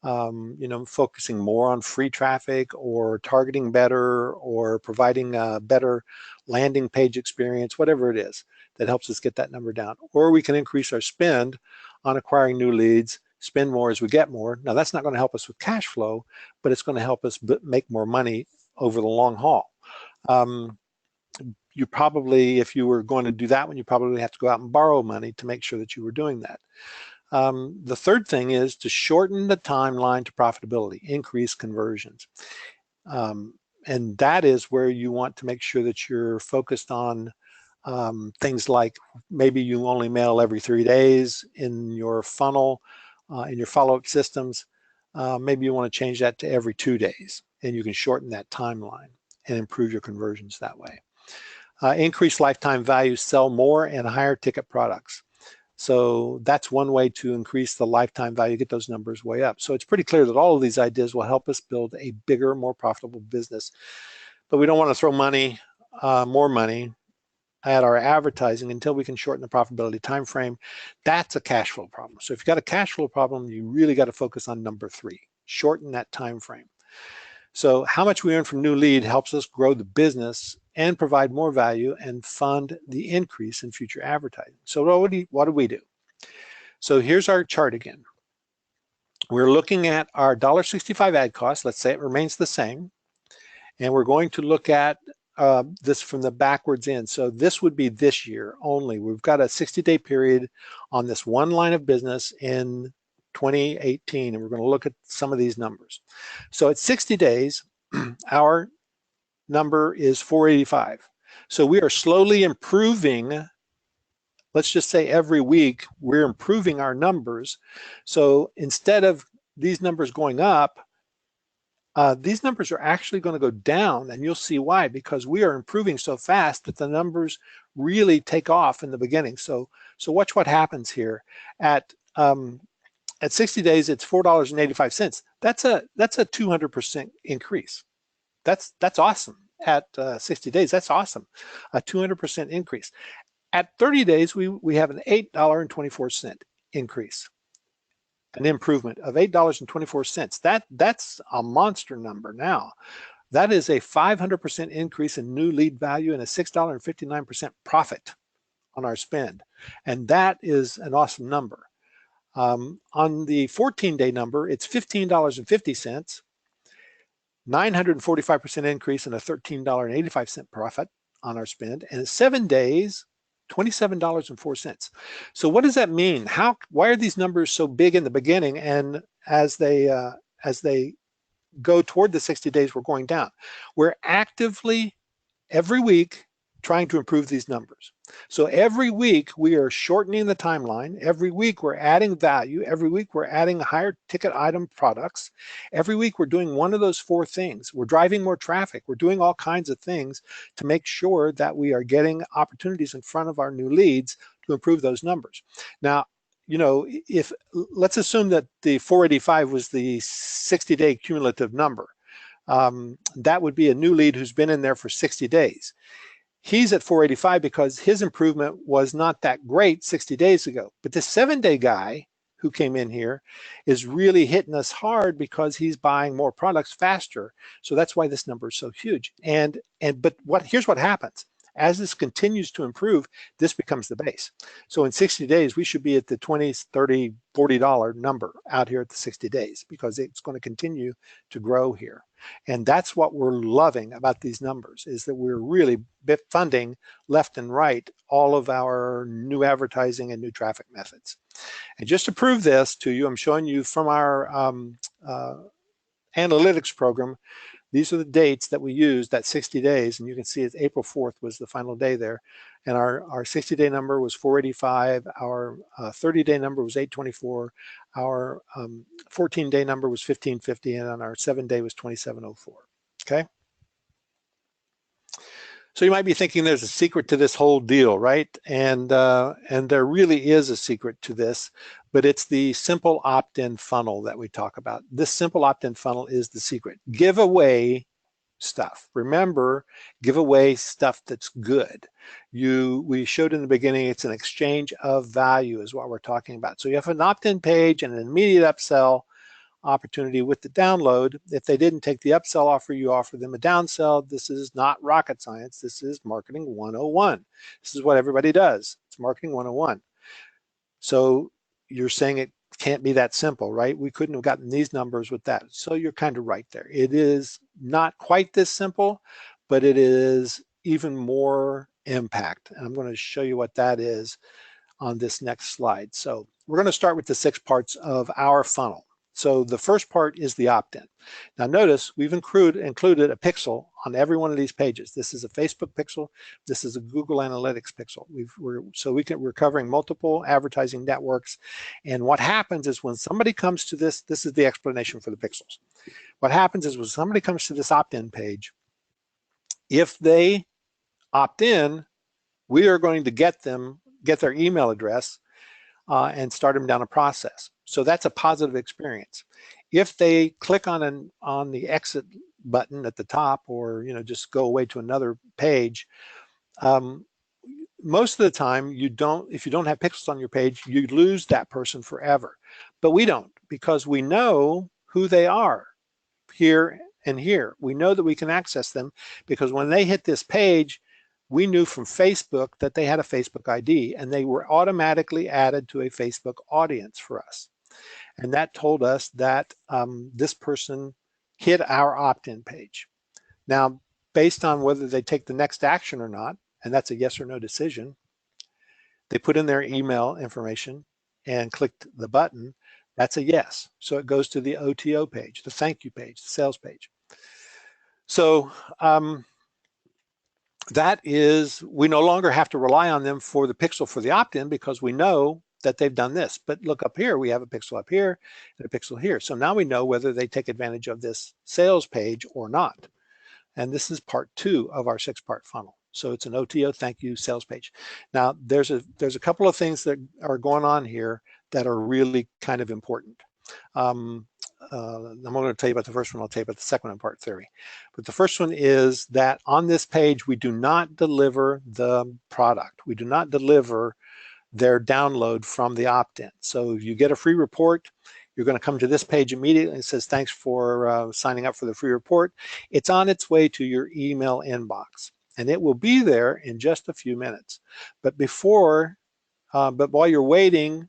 B: you know, focusing more on free traffic, or targeting better, or providing a better landing page experience, whatever it is that helps us get that number down. Or we can increase our spend on acquiring new leads, spend more as we get more. Now, that's not going to help us with cash flow, but it's going to help us make more money over the long haul. You probably, if you were going to do that one, you probably have to go out and borrow money to make sure that you were doing that. The third thing is to shorten the timeline to profitability, increase conversions. And that is where you want to make sure that you're focused on things like maybe you only mail every 3 days in your funnel, in your follow-up systems. Maybe you want to change that to every 2 days, and you can shorten that timeline and improve your conversions that way. Increase lifetime value, sell more and higher ticket products. So that's one way to increase the lifetime value, get those numbers way up. So it's pretty clear that all of these ideas will help us build a bigger, more profitable business. But we don't want to throw money, more money at our advertising until we can shorten the profitability time frame. That's a cash flow problem. So if you've got a cash flow problem, you really got to focus on number 3, shorten that time frame. So how much we earn from new lead helps us grow the business and provide more value and fund the increase in future advertising. So what do we do? So here's our chart again. We're looking at our $1.65 ad cost. Let's say it remains the same. And we're going to look at this from the backwards in. So this would be this year only. We've got a 60-day period on this one line of business in 2018, and we're going to look at some of these numbers. So at 60 days, our number is 485. So we are slowly improving. Let's just say every week we're improving our numbers. So instead of these numbers going up, these numbers are actually going to go down, and you'll see why, because we are improving so fast that the numbers really take off in the beginning. So watch what happens here. At 60 days, it's $4.85. That's a 200% increase. That's awesome. At 60 days, that's awesome. A 200% increase. At 30 days, we have an $8.24 increase. An improvement of $8.24. That's a monster number now. That is a 500% increase in new lead value and a $6.59 profit on our spend. And that is an awesome number. On the 14-day number, it's $15.50, 945% increase and a $13.85 profit on our spend. And at 7 days, $27.04. So what does that mean? Why are these numbers so big in the beginning, and as they go toward the 60 days, we're going down? We're actively every week trying to improve these numbers. So every week we are shortening the timeline. Every week we're adding value. Every week we're adding higher ticket item products. Every week we're doing one of those four things. We're driving more traffic. We're doing all kinds of things to make sure that we are getting opportunities in front of our new leads to improve those numbers. Now, you know, let's assume that the 485 was the 60-day cumulative number. That would be a new lead who's been in there for 60 days. He's at 485 because his improvement was not that great 60 days ago. But the 7-day guy who came in here is really hitting us hard because he's buying more products faster. So that's why this number is so huge. But here's what happens. As this continues to improve, this becomes the base. So in 60 days, we should be at the $20, $30, $40 number out here at the 60 days because it's going to continue to grow here. And that's what we're loving about these numbers, is that we're really funding left and right all of our new advertising and new traffic methods. And just to prove this to you, I'm showing you from our analytics program. These are the dates that we used, that 60 days, and you can see it's April 4th was the final day there. And our 60-day number was 485, our 30-day number was 824, our 14-day number was 1550, and on our 7-day was 2704, okay? So you might be thinking there's a secret to this whole deal, right? And there really is a secret to this, but it's the simple opt-in funnel that we talk about. This simple opt-in funnel is the secret. Give away stuff. Remember, give away stuff that's good. We showed in the beginning, it's an exchange of value is what we're talking about. So you have an opt-in page and an immediate upsell opportunity with the download. If they didn't take the upsell offer, you offer them a downsell. This is not rocket science. This is marketing 101. This is what everybody does. It's marketing 101. So you're saying it can't be that simple, right? We couldn't have gotten these numbers with that. So you're kind of right there. It is not quite this simple, but it is even more impact. And I'm going to show you what that is on this next slide. So we're going to start with the 6 parts of our funnel. So the first part is the opt-in. Now notice we've included a pixel on every one of these pages. This is a Facebook pixel. This is a Google Analytics pixel. We're covering multiple advertising networks. And what happens is when somebody comes to this is the explanation for the pixels. What happens is when somebody comes to this opt-in page, if they opt in, we are going to get their email address and start them down a process. So that's a positive experience. If they click on the exit button at the top, or just go away to another page, most of the time if you don't have pixels on your page, you lose that person forever. But we don't, because we know who they are here and here. We know that we can access them because when they hit this page, we knew from Facebook that they had a Facebook ID and they were automatically added to a Facebook audience for us. And that told us that this person hit our opt-in page. Now, based on whether they take the next action or not, and that's a yes or no decision, they put in their email information and clicked the button, that's a yes. So it goes to the OTO page, the thank you page, the sales page. So that is, we no longer have to rely on them for the pixel for the opt-in because we know that they've done this. But look up here, we have a pixel up here and a pixel here. So now we know whether they take advantage of this sales page or not. And this is part 2 of our 6-part funnel. So it's an OTO thank you sales page. Now there's a couple of things that are going on here that are really kind of important. I'm going to tell you about the first one, I'll tell you about the second one in part 3. But the first one is that on this page, we do not deliver the product. We do not deliver their download from the opt-in. So if you get a free report, you're going to come to this page immediately. It says, thanks for signing up for the free report. It's on its way to your email inbox, and it will be there in just a few minutes. But while you're waiting,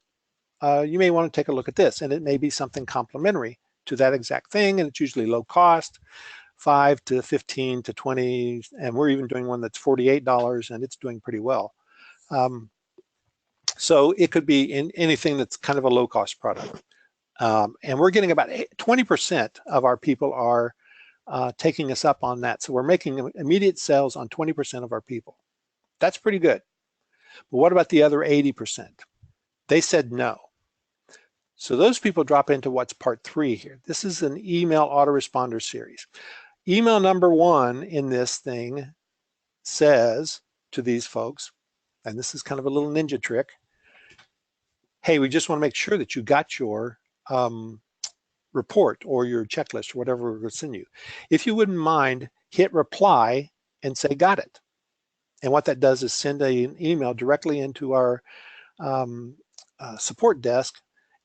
B: you may want to take a look at this, and it may be something complementary to that exact thing, and it's usually low cost, $5 to $15 to $20, and we're even doing one that's $48, and it's doing pretty well. So it could be in anything that's kind of a low-cost product. And we're getting about 20% of our people are taking us up on that. So we're making immediate sales on 20% of our people. That's pretty good. But what about the other 80%? They said no. So those people drop into what's part 3 here. This is an email autoresponder series. Email number 1 in this thing says to these folks, and this is kind of a little ninja trick, hey, we just want to make sure that you got your report or your checklist or whatever we're going to send you. If you wouldn't mind, hit reply and say got it. And what that does is send an email directly into our support desk.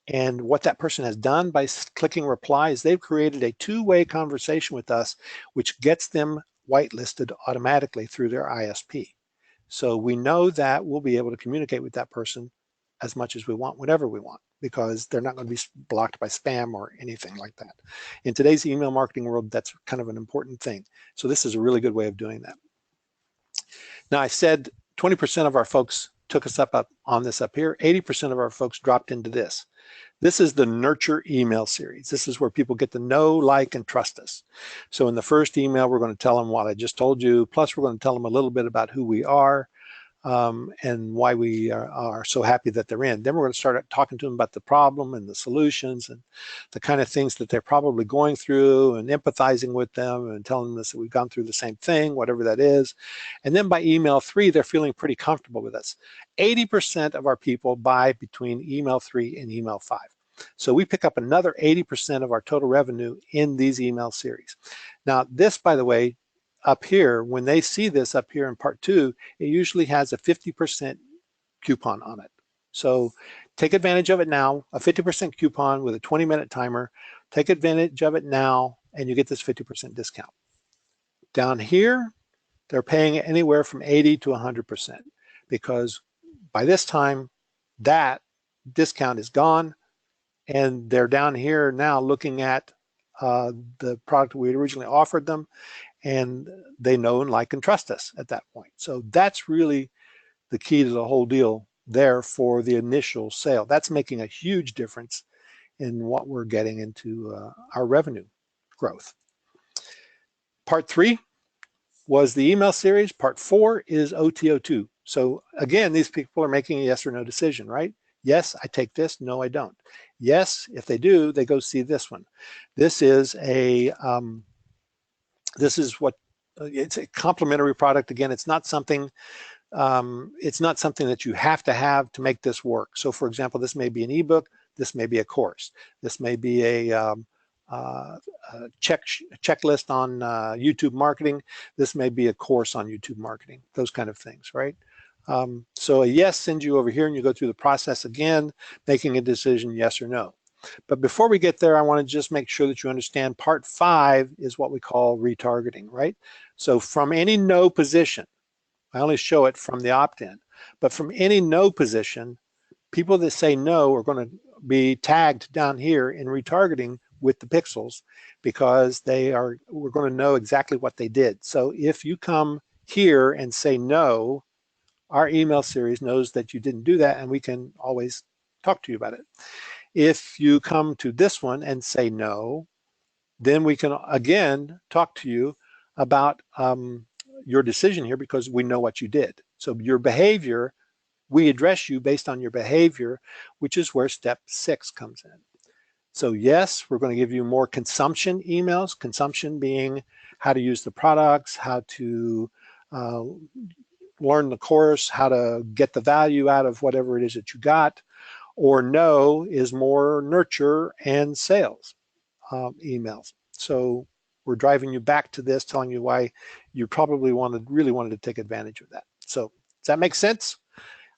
B: And what that person has done by clicking reply is they've created a 2-way conversation with us, which gets them whitelisted automatically through their ISP. So we know that we'll be able to communicate with that person as much as we want, whenever we want, because they're not going to be blocked by spam or anything like that. In today's email marketing world, that's kind of an important thing. So this is a really good way of doing that. Now, I said 20% of our folks took us up on this up here. 80% of our folks dropped into this. This is the nurture email series. This is where people get to know, like, and trust us. So in the first email, we're going to tell them what I just told you, plus we're going to tell them a little bit about who we are, and why we are so happy that they're in. Then we're going to start talking to them about the problem and the solutions and the kind of things that they're probably going through, and empathizing with them and telling them that we've gone through the same thing, whatever that is. And then by email 3, they're feeling pretty comfortable with us. 80% of our people buy between email 3 and email 5. So we pick up another 80% of our total revenue in these email series. Now this, by the way, up here, when they see this up here in part 2, it usually has a 50% coupon on it. So take advantage of it now, a 50% coupon with a 20-minute timer. Take advantage of it now, and you get this 50% discount. Down here, they're paying anywhere from 80 to 100%, because by this time, that discount is gone, and they're down here now looking at the product we originally offered them, and they know and like and trust us at that point. So that's really the key to the whole deal there for the initial sale. That's making a huge difference in what we're getting into our revenue growth. Part 3 was the email series. Part 4 is OTO2. So again, these people are making a yes or no decision, right? Yes, I take this. No, I don't. Yes, if they do, they go see this one. This is a it's a complementary product. Again, it's not something that you have to have to make this work. So for example, this may be an ebook, this may be a course, this may be a checklist on YouTube marketing, this may be a course on YouTube marketing, those kind of things, right? So a yes sends you over here and you go through the process again, making a decision, yes or no. But before we get there, I want to just make sure that you understand part 5 is what we call retargeting, right? So from any no position, I only show it from the opt-in, but from any no position, people that say no are going to be tagged down here in retargeting with the pixels, because we're going to know exactly what they did. So if you come here and say no, our email series knows that you didn't do that, and we can always talk to you about it. If you come to this one and say no, then we can again talk to you about your decision here, because we know what you did. So your behavior, we address you based on your behavior, which is where step 6 comes in. So yes, we're going to give you more consumption emails, consumption being how to use the products, how to learn the course, how to get the value out of whatever it is that you got. Or no is more nurture and sales emails. So we're driving you back to this, telling you why you probably really wanted to take advantage of that. So does that make sense?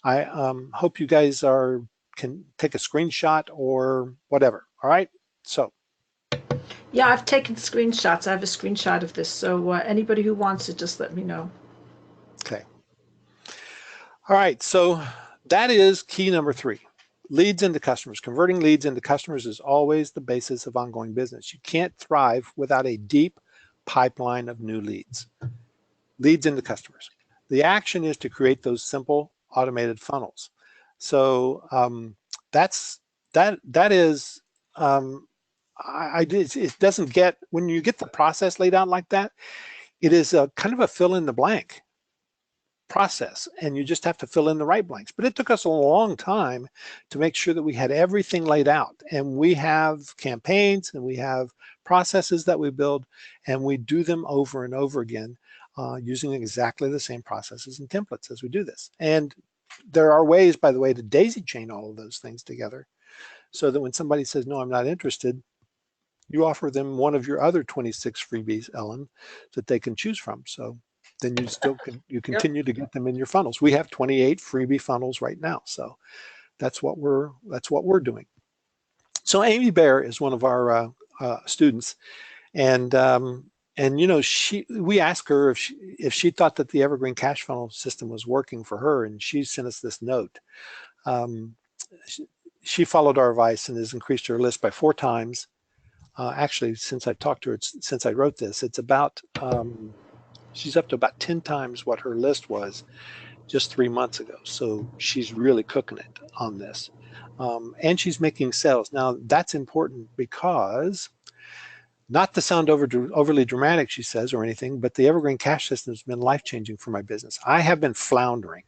B: I hope you guys can take a screenshot or whatever. All right. So.
A: Yeah, I've taken screenshots. I have a screenshot of this. So anybody who wants it, just let me know.
B: Okay. All right. So that is key number 3. Leads into customers. Converting leads into customers is always the basis of ongoing business. You can't thrive without a deep pipeline of new leads. Leads into customers. The action is to create those simple automated funnels. So that is it doesn't get, when you get the process laid out like that, it is a kind of a fill in the blank process, and you just have to fill in the right blanks. But it took us a long time to make sure that we had everything laid out, and we have campaigns and we have processes that we build, and we do them over and over again using exactly the same processes and templates as we do this. And there are ways, by the way, to daisy chain all of those things together, so that when somebody says, no, I'm not interested, you offer them one of your other 26 freebies, Ellen, that they can choose from. So then you continue to get them in your funnels. We have 28 freebie funnels right now. So that's what we're doing. So Amy Bear is one of our students, and you know, we asked her if she thought that the Evergreen cash funnel system was working for her, and she sent us this note. She followed our advice and has increased her list by 4 times. Actually, since I've talked to her, since I wrote this, it's about she's up to about 10 times what her list was just 3 months ago. So she's really cooking it on this. And she's making sales. Now, that's important because, not to sound overly dramatic, she says, or anything, but the Evergreen cash system has been life-changing for my business. I have been floundering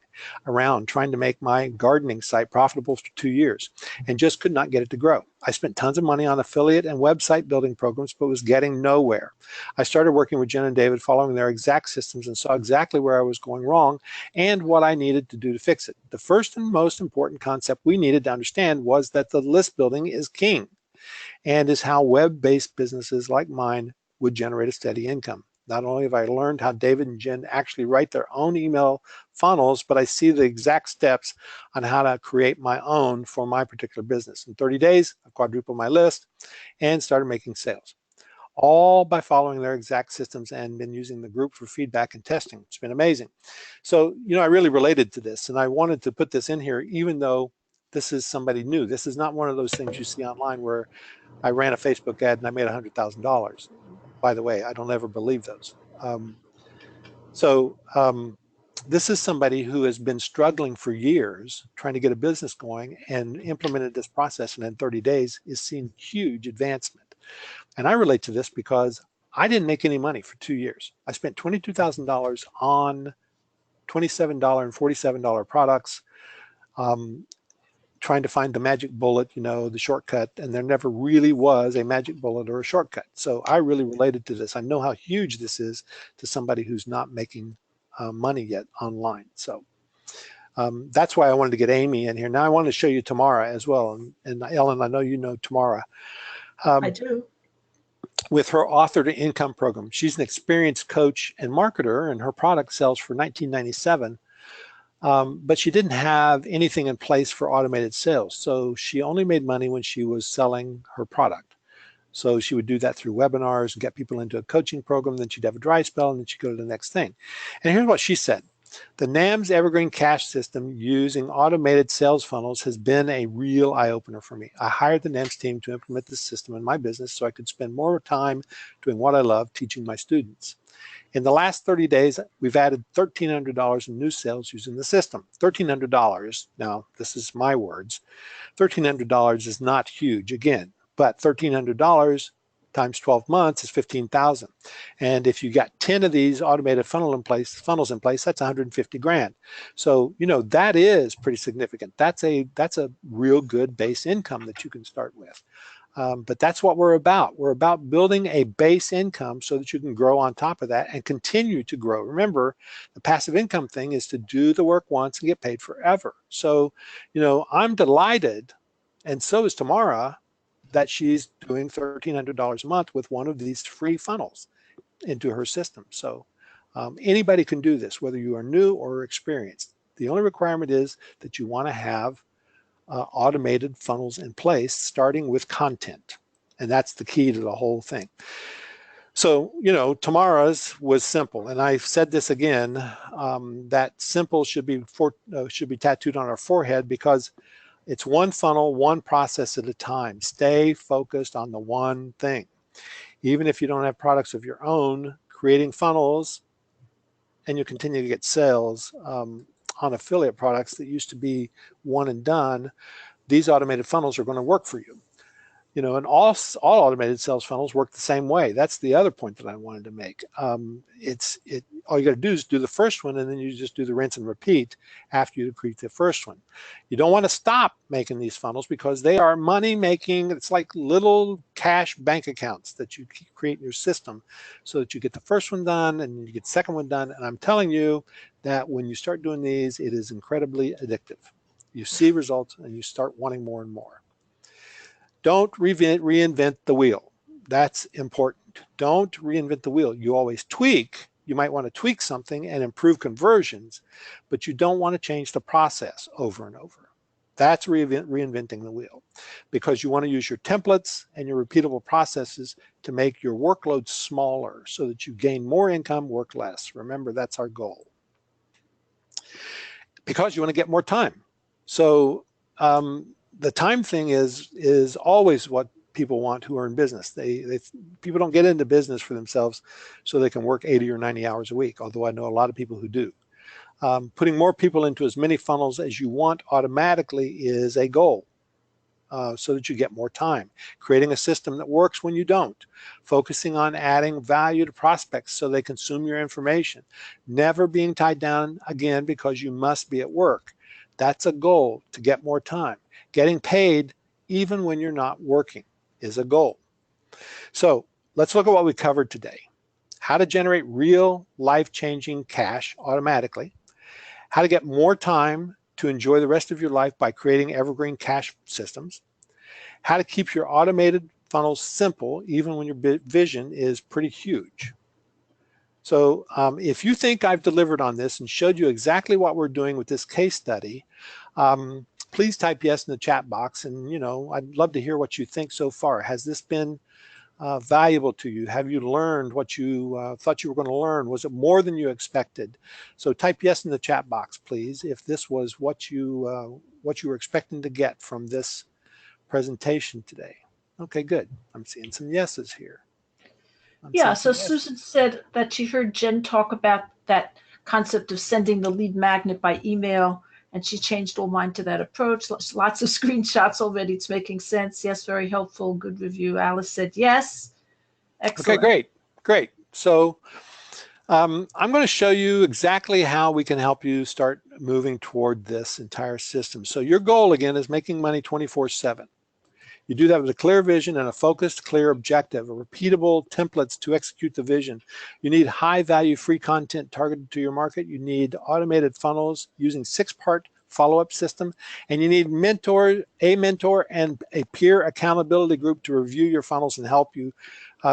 B: around trying to make my gardening site profitable for 2 years and just could not get it to grow. I spent tons of money on affiliate and website building programs, but was getting nowhere. I started working with Jen and David, following their exact systems, and saw exactly where I was going wrong and what I needed to do to fix it. The first and most important concept we needed to understand was that the list building is king, and is how web-based businesses like mine would generate a steady income. Not only have I learned how David and Jen actually write their own email funnels, but I see the exact steps on how to create my own for my particular business. In 30 days, I quadrupled my list and started making sales, all by following their exact systems and been using the group for feedback and testing. It's been amazing. So, you know, I really related to this, and I wanted to put this in here, even though this is somebody new. This is not one of those things you see online where I ran a Facebook ad and I made $100,000. By the way, I don't ever believe those. This is somebody who has been struggling for years trying to get a business going and implemented this process, and in 30 days is seeing huge advancement. And I relate to this because I didn't make any money for 2 years. I spent $22,000 on $27 and $47 products, trying to find the magic bullet, you know, the shortcut, and there never really was a magic bullet or a shortcut. So I really related to this. I know how huge this is to somebody who's not making money yet online. So that's why I wanted to get Amy in here. Now I want to show you Tamara as well. And Ellen, I know you know Tamara.
A: I do.
B: With her Author to Income program. She's an experienced coach and marketer, and her product sells for $19.97 but she didn't have anything in place for automated sales. So she only made money when she was selling her product. So she would do that through webinars and get people into a coaching program. Then she'd have a dry spell and then she'd go to the next thing. And here's what she said. The NAMS Evergreen cash system using automated sales funnels has been a real eye-opener for me. I hired the NAMS team to implement this system in my business so I could spend more time doing what I love, teaching my students. In the last 30 days, we've added $1,300 in new sales using the system. $1,300, now this is my words, $1,300 is not huge again, but $1,300 times 12 months is 15,000. And if you got 10 of these automated funnels in place, that's 150 grand. So, you know, that is pretty significant. That's a real good base income that you can start with. But that's what we're about. We're about building a base income so that you can grow on top of that and continue to grow. Remember, the passive income thing is to do the work once and get paid forever. So, you know, I'm delighted, and so is Tamara, that she's doing $1,300 a month with one of these free funnels into her system. So anybody can do this, whether you are new or experienced. The only requirement is that you want to have automated funnels in place, starting with content. And that's the key to the whole thing. So, you know, Tamara's was simple. And I've said this again, that simple should be tattooed on our forehead, because it's one funnel, one process at a time. Stay focused on the one thing. Even if you don't have products of your own, creating funnels, and you continue to get sales on affiliate products that used to be one and done, these automated funnels are going to work for you. You know, and all automated sales funnels work the same way. That's the other point that I wanted to make. All you got to do is do the first one, and then you just do the rinse and repeat after you create the first one. You don't want to stop making these funnels because they are money making. It's like little cash bank accounts that you create in your system so that you get the first one done and you get the second one done. And I'm telling you that when you start doing these, it is incredibly addictive. You see results and you start wanting more and more. Don't reinvent the wheel. That's important. Don't reinvent the wheel. You always tweak. You might want to tweak something and improve conversions, but you don't want to change the process over and over. That's reinventing the wheel, because you want to use your templates and your repeatable processes to make your workload smaller so that you gain more income, work less. Remember, that's our goal. Because you want to get more time. So, the time thing is always what people want who are in business. People don't get into business for themselves so they can work 80 or 90 hours a week, although I know a lot of people who do. Putting more people into as many funnels as you want automatically is a goal, so that you get more time. Creating a system that works when you don't. Focusing on adding value to prospects so they consume your information. Never being tied down again because you must be at work. That's a goal, to get more time. Getting paid even when you're not working is a goal. So let's look at what we covered today. How to generate real life-changing cash automatically. How to get more time to enjoy the rest of your life by creating evergreen cash systems. How to keep your automated funnels simple even when your vision is pretty huge. So if you think I've delivered on this and showed you exactly what we're doing with this case study, please type yes in the chat box. And, you know, I'd love to hear what you think so far. Has this been valuable to you? Have you learned what you thought you were going to learn? Was it more than you expected? So type yes in the chat box, please, if this was what you were expecting to get from this presentation today. Okay, good. I'm seeing some yeses here.
A: Yeah, so Susan said that she heard Jen talk about that concept of sending the lead magnet by email, and she changed all mine to that approach. Lots of screenshots already. It's making sense. Yes, very helpful. Good review. Alice said yes. Excellent.
B: Okay, great. So I'm going to show you exactly how we can help you start moving toward this entire system. So your goal, again, is making money 24/7. You do that with a clear vision and a focused, clear objective, a repeatable templates to execute the vision. You need high-value free content targeted to your market. You need automated funnels using 6-part follow-up system, and you need a mentor and a peer accountability group to review your funnels and help you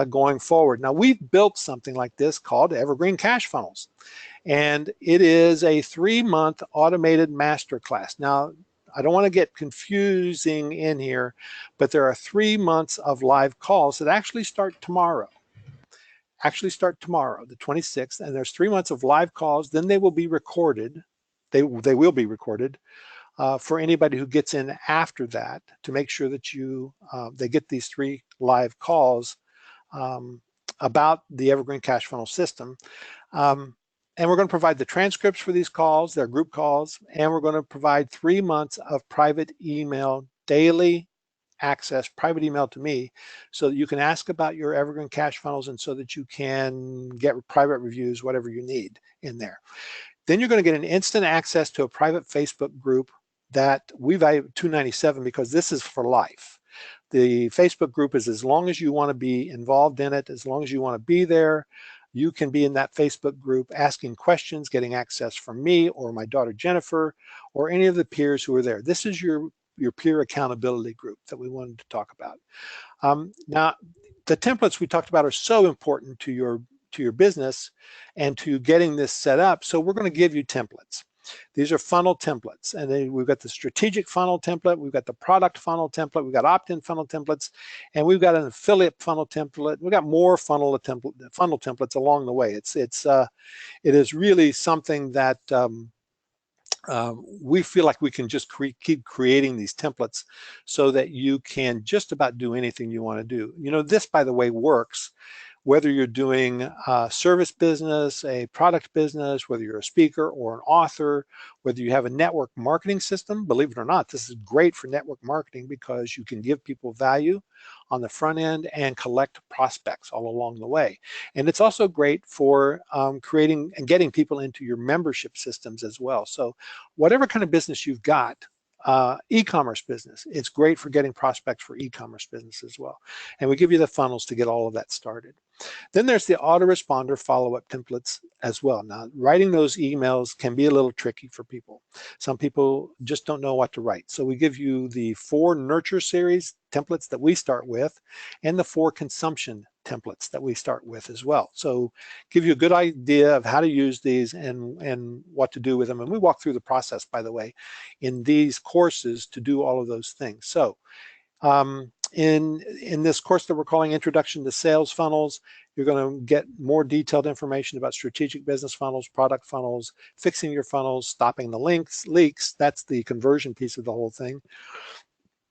B: going forward. Now, we've built something like this called Evergreen Cash Funnels, and it is a 3-month automated masterclass. Now, I don't want to get confusing in here, but there are 3 months of live calls that actually start tomorrow. The 26th, and there's 3 months of live calls. Then they will be recorded. They will be recorded for anybody who gets in after that, to make sure that they get these 3 live calls about the Evergreen Cash Funnel system. And we're going to provide the transcripts for these calls, they're group calls, and we're going to provide 3 months of private email, daily access, private email to me, so that you can ask about your Evergreen Cash Funnels, and so that you can get private reviews, whatever you need in there. Then you're going to get an instant access to a private Facebook group that we value at $297, because this is for life. The Facebook group is as long as you want to be involved in it, as long as you want to be there. You can be in that Facebook group asking questions, getting access from me or my daughter Jennifer, or any of the peers who are there. This is your peer accountability group that we wanted to talk about. Now, the templates we talked about are so important to your business and to getting this set up. So we're going to give you templates. These are funnel templates, and then we've got the strategic funnel template, we've got the product funnel template, we've got opt-in funnel templates, and we've got an affiliate funnel template. We've got more funnel templates along the way. It is really something that we feel like we can just keep creating these templates so that you can just about do anything you want to do. You know, this, by the way, works whether you're doing a service business, a product business, whether you're a speaker or an author, whether you have a network marketing system. Believe it or not, this is great for network marketing, because you can give people value on the front end and collect prospects all along the way. And it's also great for creating and getting people into your membership systems as well. So whatever kind of business you've got, e-commerce business, it's great for getting prospects for e-commerce business as well. And we give you the funnels to get all of that started. Then there's the autoresponder follow-up templates as well. Now, writing those emails can be a little tricky for people. Some people just don't know what to write. So we give you the 4 nurture series templates that we start with, and the 4 consumption templates that we start with as well. So give you a good idea of how to use these and what to do with them. And we walk through the process, by the way, in these courses to do all of those things. So in this course that we're calling Introduction to Sales Funnels, you're going to get more detailed information about strategic business funnels, product funnels, fixing your funnels, stopping the leaks. That's the conversion piece of the whole thing.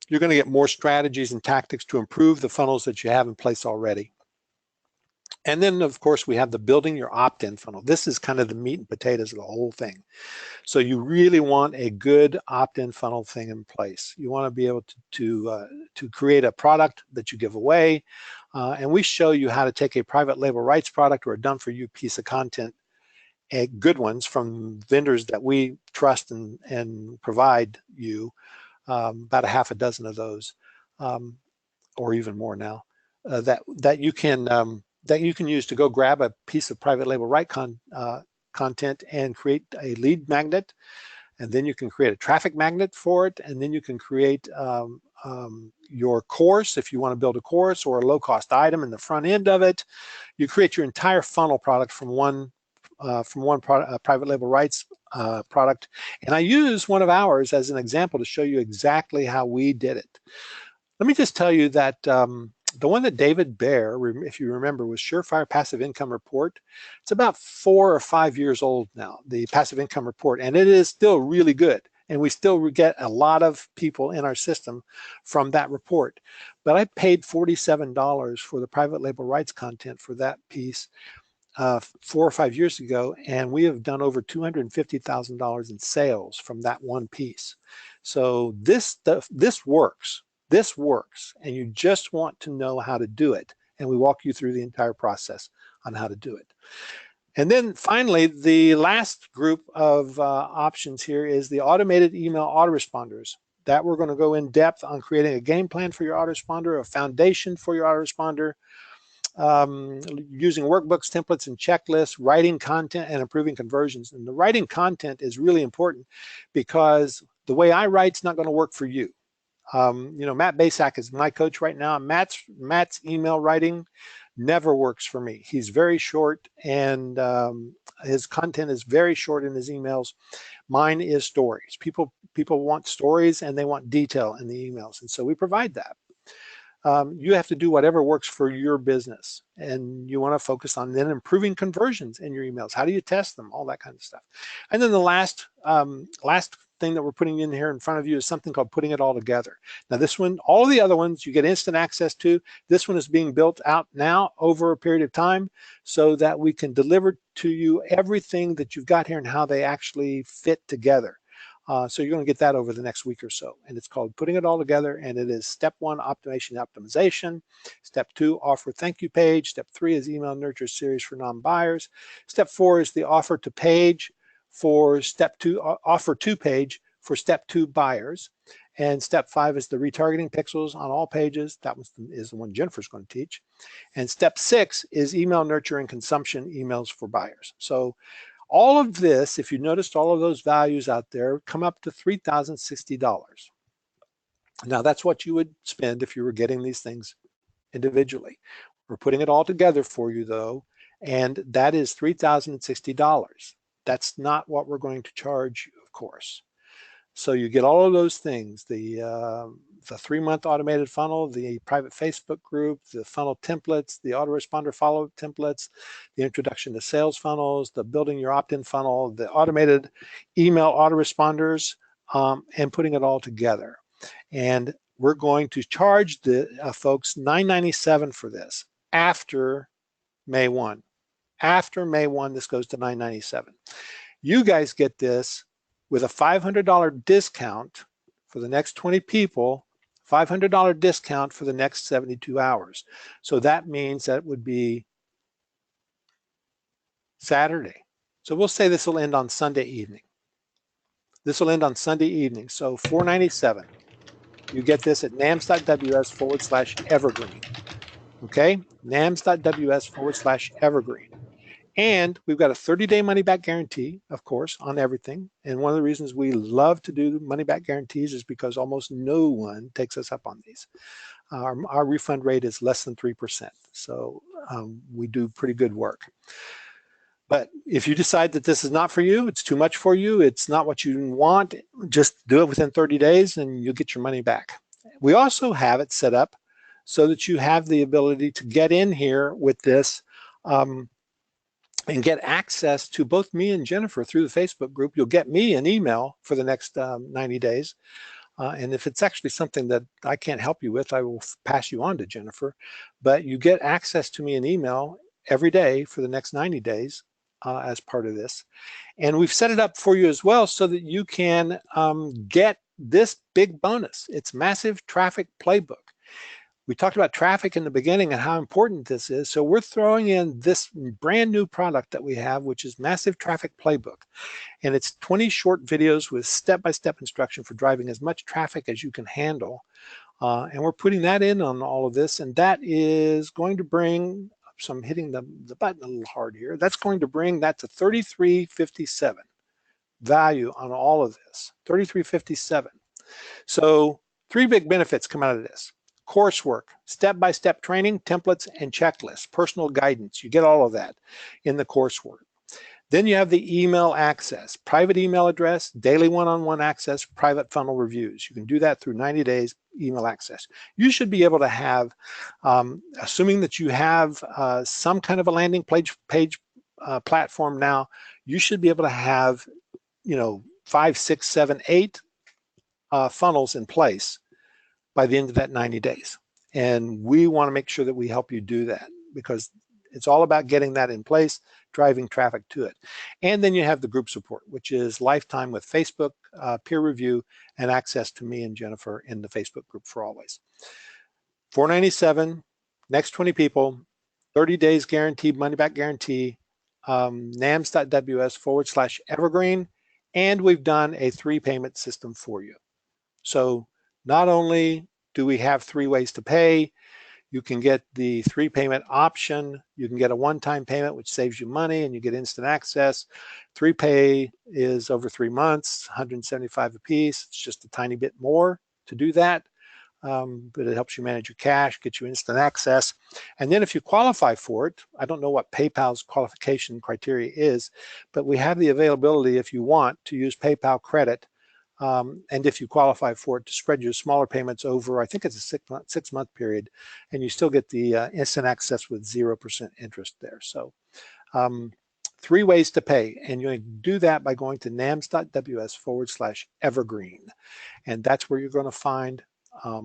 B: You're going to get more strategies and tactics to improve the funnels that you have in place already. And then, of course, we have the building your opt-in funnel. This is kind of the meat and potatoes of the whole thing. So you really want a good opt-in funnel thing in place. You want to be able to create a product that you give away. And we show you how to take a private label rights product or a done-for-you piece of content, good ones from vendors that we trust and provide you, about a half a dozen of those, or even more now, that you can use to go grab a piece of private label right content and create a lead magnet, and then you can create a traffic magnet for it, and then you can create your course if you want to build a course or a low-cost item in the front end of it. You create your entire funnel product from one private label rights product, and I use one of ours as an example to show you exactly how we did it. Let me just tell you that the one that David Baer, if you remember, was Surefire Passive Income Report. It's about 4 or 5 years old now, the Passive Income Report, and it is still really good. And we still get a lot of people in our system from that report. But I paid $47 for the private label rights content for that piece 4 or 5 years ago, and we have done over $250,000 in sales from that one piece. So this works. This works, and you just want to know how to do it. And we walk you through the entire process on how to do it. And then finally, the last group of options here is the automated email autoresponders. That we're going to go in depth on creating a game plan for your autoresponder, a foundation for your autoresponder, using workbooks, templates, and checklists, writing content, and improving conversions. And the writing content is really important, because the way I write is not going to work for you. You know, Matt Basak is my coach right now. Matt's email writing never works for me. He's very short, and his content is very short in his emails. Mine is stories. People want stories, and they want detail in the emails, and so we provide that. You have to do whatever works for your business, and you want to focus on then improving conversions in your emails. How do you test them? All that kind of stuff. And then the last thing that we're putting in here in front of you is something called putting it all together. Now this one, all of the other ones you get instant access to. This one is being built out now over a period of time so that we can deliver to you everything that you've got here and how they actually fit together. So you're going to get that over the next week or so. And it's called Putting It All Together. And it is step 1, optimization. Step 2, offer thank you page. Step 3 is email nurture series for non-buyers. Step 4 is the offer to page for step 2, offer to page for step 2 buyers. And step 5 is the retargeting pixels on all pages. That is the one Jennifer's going to teach. And step 6 is email nurture and consumption emails for buyers. So all of this, if you noticed all of those values out there, come up to $3,060. Now that's what you would spend if you were getting these things individually. We're putting it all together for you though, and that is $3,060. That's not what we're going to charge you, of course. So you get all of those things, the 3-month automated funnel, the private Facebook group, the funnel templates, the autoresponder follow-up templates, the introduction to sales funnels, the building your opt-in funnel, the automated email autoresponders, and putting it all together. And we're going to charge the folks $997 for this after May 1. After May 1, this goes to $997. You guys get this with a $500 discount for the next 20 people, $500 discount for the next 72 hours. So that means that would be Saturday. So we'll say this will end on Sunday evening. This will end on Sunday evening. So $497. You get this at nams.ws/evergreen. Okay, nams.ws/evergreen. And we've got a 30-day money-back guarantee, of course, on everything. And one of the reasons we love to do money-back guarantees is because almost no one takes us up on these. Our refund rate is less than 3%. So we do pretty good work. But if you decide that this is not for you, it's too much for you, it's not what you want, just do it within 30 days and you'll get your money back. We also have it set up so that you have the ability to get in here with this and get access to both me and Jennifer through the Facebook group. You'll get me an email for the next 90 days. And if it's actually something that I can't help you with, I will pass you on to Jennifer. But you get access to me an email every day for the next 90 days as part of this. And we've set it up for you as well so that you can get this big bonus. It's Massive Traffic Playbook. We talked about traffic in the beginning and how important this is. So we're throwing in this brand new product that we have, which is Massive Traffic Playbook. And it's 20 short videos with step-by-step instruction for driving as much traffic as you can handle. And we're putting that in on all of this. And that is going to bring, so I'm hitting the button a little hard here. That's going to bring that to $33.57 value on all of this, $33.57. So 3 big benefits come out of this. Coursework, step-by-step training, templates, and checklists, personal guidance. You get all of that in the coursework. Then you have the email access, private email address, daily one-on-one access, private funnel reviews. You can do that through 90 days email access. You should be able to have, assuming that you have some kind of a landing page platform now, you should be able to have, 5, 6, 7, 8 funnels in place by the end of that 90 days. And we want to make sure that we help you do that because it's all about getting that in place, driving traffic to it. And then you have the group support, which is lifetime with Facebook, peer review, and access to me and Jennifer in the Facebook group for always. $497, next 20 people, 30 days guaranteed, money back guarantee, nams.ws/evergreen, and we've done a 3-payment system for you. So not only do we have 3 ways to pay, you can get the 3-payment option. You can get a one-time payment, which saves you money, and you get instant access. 3-pay is over 3 months, $175 a piece. It's just a tiny bit more to do that. but it helps you manage your cash, get you instant access. And then if you qualify for it, I don't know what PayPal's qualification criteria is, but we have the availability if you want to use PayPal credit. And if you qualify for it, to spread your smaller payments over, I think it's a 6-month period, and you still get the instant access with 0% interest there. So 3 ways to pay, and you do that by going to nams.ws/evergreen. And that's where you're going to find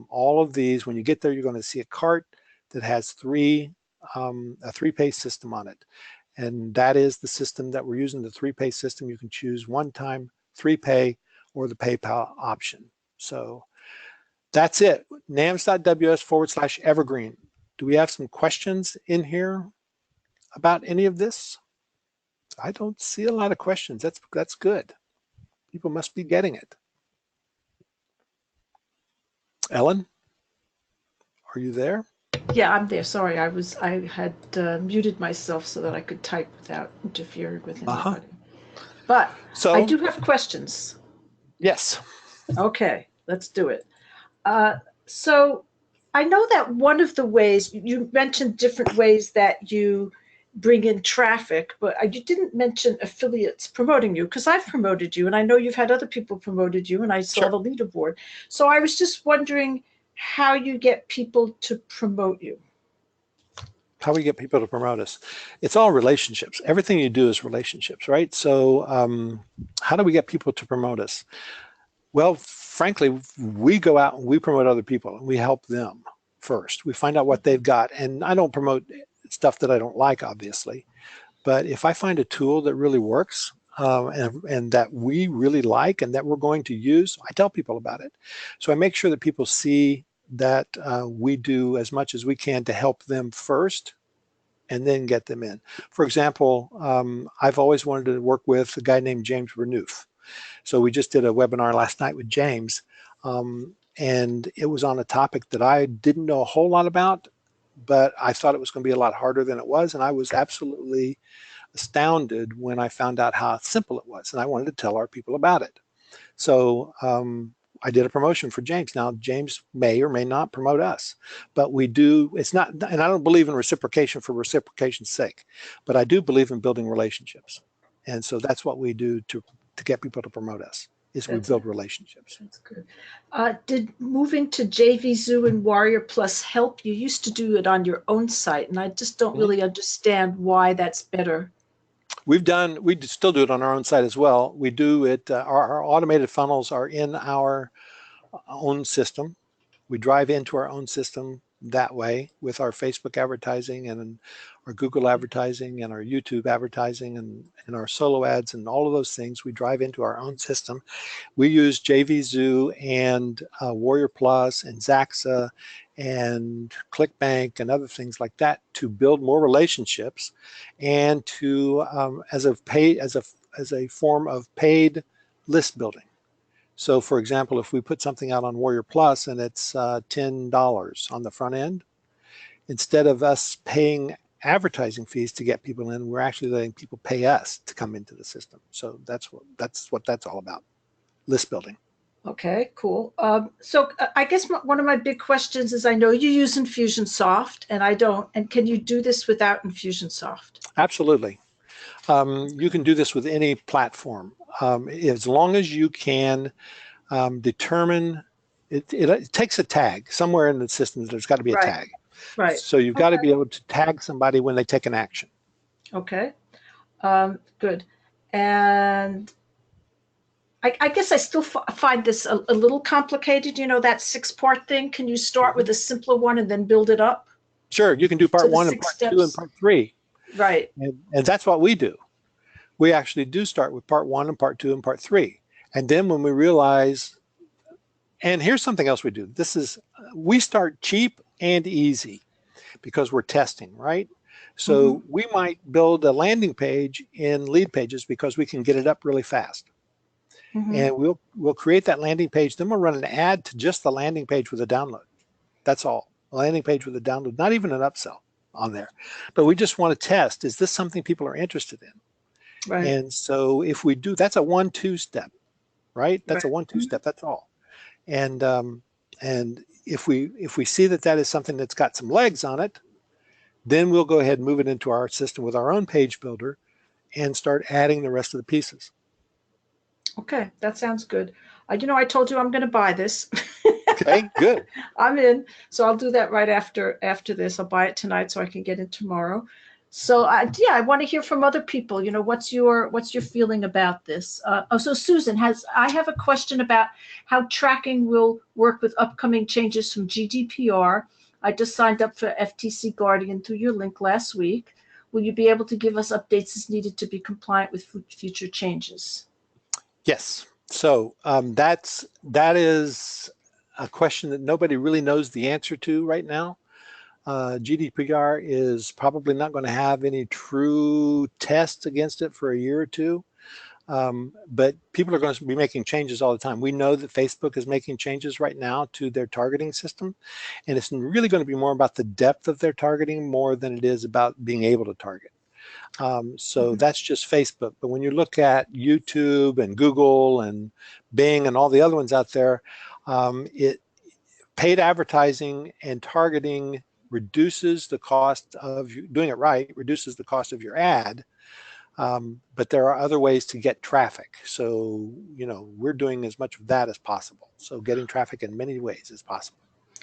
B: all of these. When you get there, you're going to see a cart that has a 3-pay system on it. And that is the system that we're using, the 3-pay system. You can choose one-time, 3-pay, or the PayPal option. So that's it, nams.ws/evergreen. Do we have some questions in here about any of this? I don't see a lot of questions. That's good. People must be getting it. Ellen, are you there?
A: Yeah, I'm there. Sorry, I had muted myself so that I could type without interfering with anybody. But
B: so,
A: I do have questions.
B: Yes.
A: Okay, let's do it. So I know that one of the ways, you mentioned different ways that you bring in traffic, but you didn't mention affiliates promoting you, because I've promoted you and I know you've had other people promoted you, and I saw the leaderboard. So I was just wondering how you get people to promote you.
B: How we get people to promote us. It's all relationships. Everything you do is relationships, right? So how do we get people to promote us? Well, frankly, we go out and we promote other people and we help them first. We find out what they've got. And I don't promote stuff that I don't like, obviously. But if I find a tool that really works and that we really like and that we're going to use, I tell people about it. So I make sure that people see that we do as much as we can to help them first and then get them in. For example, I've always wanted to work with a guy named James Renouf. So we just did a webinar last night with James, and it was on a topic that I didn't know a whole lot about, but I thought it was going to be a lot harder than it was, and I was absolutely astounded when I found out how simple it was, and I wanted to tell our people about it. So I did a promotion for James. Now, James may or may not promote us, but we do. It's not, and I don't believe in reciprocation for reciprocation's sake, but I do believe in building relationships. And so that's what we do to get people to promote us, is we build relationships.
A: That's good. Did moving to JVZoo and Warrior Plus help? You used to do it on your own site, and I just don't really understand why that's better.
B: We still do it on our own site as well. We do it, our automated funnels are in our own system. We drive into our own system that way with our Facebook advertising and our Google advertising and our YouTube advertising and our solo ads and all of those things. We drive into our own system. We use JVZoo and Warrior Plus and Zaxa and ClickBank and other things like that to build more relationships and to as a form of paid list building. So for example, if we put something out on Warrior Plus and it's $10 on the front end, instead of us paying advertising fees to get people in, we're actually letting people pay us to come into the system. So that's what that's all about, list building.
A: Okay, cool. So I guess one of my big questions is, I know you use Infusionsoft and I don't, and can you do this without Infusionsoft?
B: Absolutely. You can do this with any platform. As long as you can determine, it takes a tag. Somewhere in the system there's got to be a tag.
A: Right.
B: So you've got to be able to tag somebody when they take an action.
A: Okay, good. And I guess I still find this a little complicated, that 6-part thing. Can you start with a simpler one and then build it up?
B: Sure, you can do part 1 and part 2 and part 3.
A: Right.
B: And that's what we do. We actually do start with part 1 and part 2 and part 3. And then when we realize, and here's something else we do. We start cheap and easy because we're testing, right? So we might build a landing page in Lead Pages because we can get it up really fast. And we'll create that landing page. Then we'll run an ad to just the landing page with a download. That's all. A landing page with a download, not even an upsell on there. But we just want to test, is this something people are interested in? Right. And so if we do, that's a 1-2 step, right? That's a 1-2 step, that's all. And And if we see that that is something that's got some legs on it, then we'll go ahead and move it into our system with our own page builder and start adding the rest of the pieces.
A: Okay, that sounds good. I told you I'm going to buy this.
B: Okay, good.
A: I'm in, so I'll do that right after this. I'll buy it tonight so I can get it tomorrow. So yeah, I want to hear from other people. What's your feeling about this? So Susan I have a question about how tracking will work with upcoming changes from GDPR. I just signed up for FTC Guardian through your link last week. Will you be able to give us updates as needed to be compliant with future changes?
B: Yes. So that is a question that nobody really knows the answer to right now. GDPR is probably not going to have any true tests against it for a year or two. But people are going to be making changes all the time. We know that Facebook is making changes right now to their targeting system, and it's really going to be more about the depth of their targeting more than it is about being able to target. So that's just Facebook. But when you look at YouTube and Google and Bing and all the other ones out there, paid advertising and targeting reduces the cost of doing it right, reduces the cost of your ad. But there are other ways to get traffic. So, we're doing as much of that as possible. So getting traffic in many ways is possible.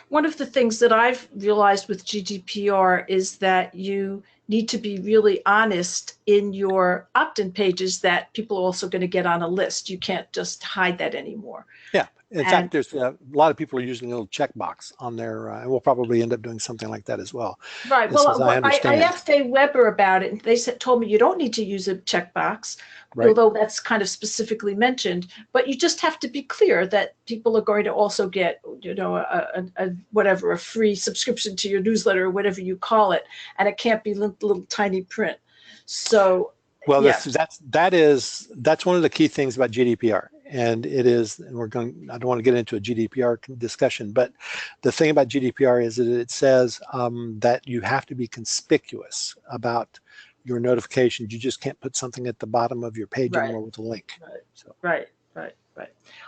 A: One of the things that I've realized with GDPR is that you need to be really honest in your opt-in pages that people are also going to get on a list. You can't just hide that anymore.
B: Yeah. In fact, there's a lot of people are using a little checkbox on their, and we'll probably end up doing something like that as well.
A: Right. Well, I asked a Weber about it, and they told me you don't need to use a checkbox,
B: right.
A: Although that's kind of specifically mentioned. But you just have to be clear that people are going to also get, a free subscription to your newsletter or whatever you call it, and it can't be little tiny print. So.
B: Well,
A: yeah.
B: that's one of the key things about GDPR, and it is. And I don't want to get into a GDPR discussion, but the thing about GDPR is that it says that you have to be conspicuous about your notifications. You just can't put something at the bottom of your page anymore with a link.
A: Right. So. Right.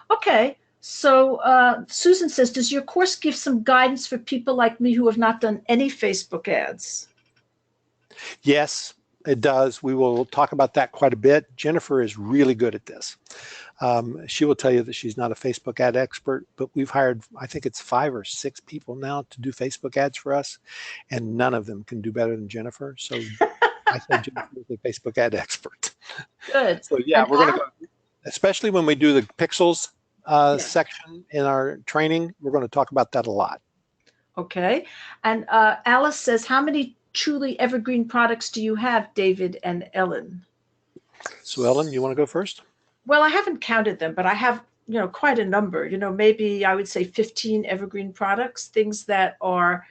A: Okay. So Susan says, does your course give some guidance for people like me who have not done any Facebook ads?
B: Yes. It does. We will talk about that quite a bit. Jennifer is really good at this. She will tell you that she's not a Facebook ad expert, but we've hired, I think it's 5 or 6 people now to do Facebook ads for us, and none of them can do better than Jennifer. So I say Jennifer is a Facebook ad expert.
A: Good.
B: So yeah, we're going to go, especially when we do the pixels section in our training, we're going to talk about that a lot.
A: Okay. And Alice says, how many truly evergreen products do you have, David and Ellen?
B: So Ellen, you want to go first?
A: Well, I haven't counted them, but I have, quite a number. Maybe I would say 15 evergreen products, things that are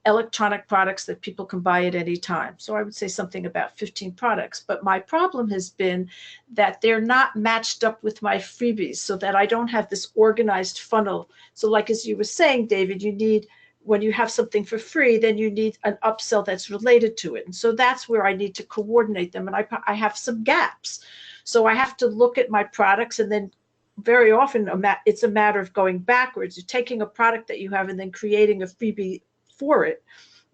A: electronic products that people can buy at any time. So I would say something about 15 products. But my problem has been that they're not matched up with my freebies, so that I don't have this organized funnel. So like as you were saying, David, when you have something for free, then you need an upsell that's related to it. And so that's where I need to coordinate them. And I have some gaps. So I have to look at my products, and then very often it's a matter of going backwards. You're taking a product that you have and then creating a freebie for it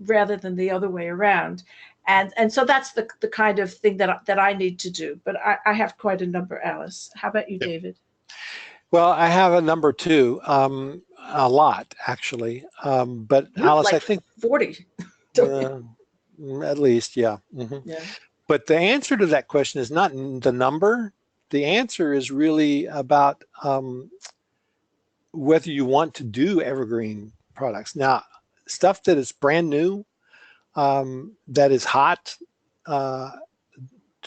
A: rather than the other way around. And so that's the kind of thing that I need to do. But I have quite a number, Alice. How about you, David?
B: Well, I have a number too, a lot actually. But Alice,
A: like
B: I think
A: 40.
B: At least, yeah. Mm-hmm.
A: Yeah.
B: But the answer to that question is not the number. The answer is really about whether you want to do evergreen products. Now, stuff that is brand new, that is hot,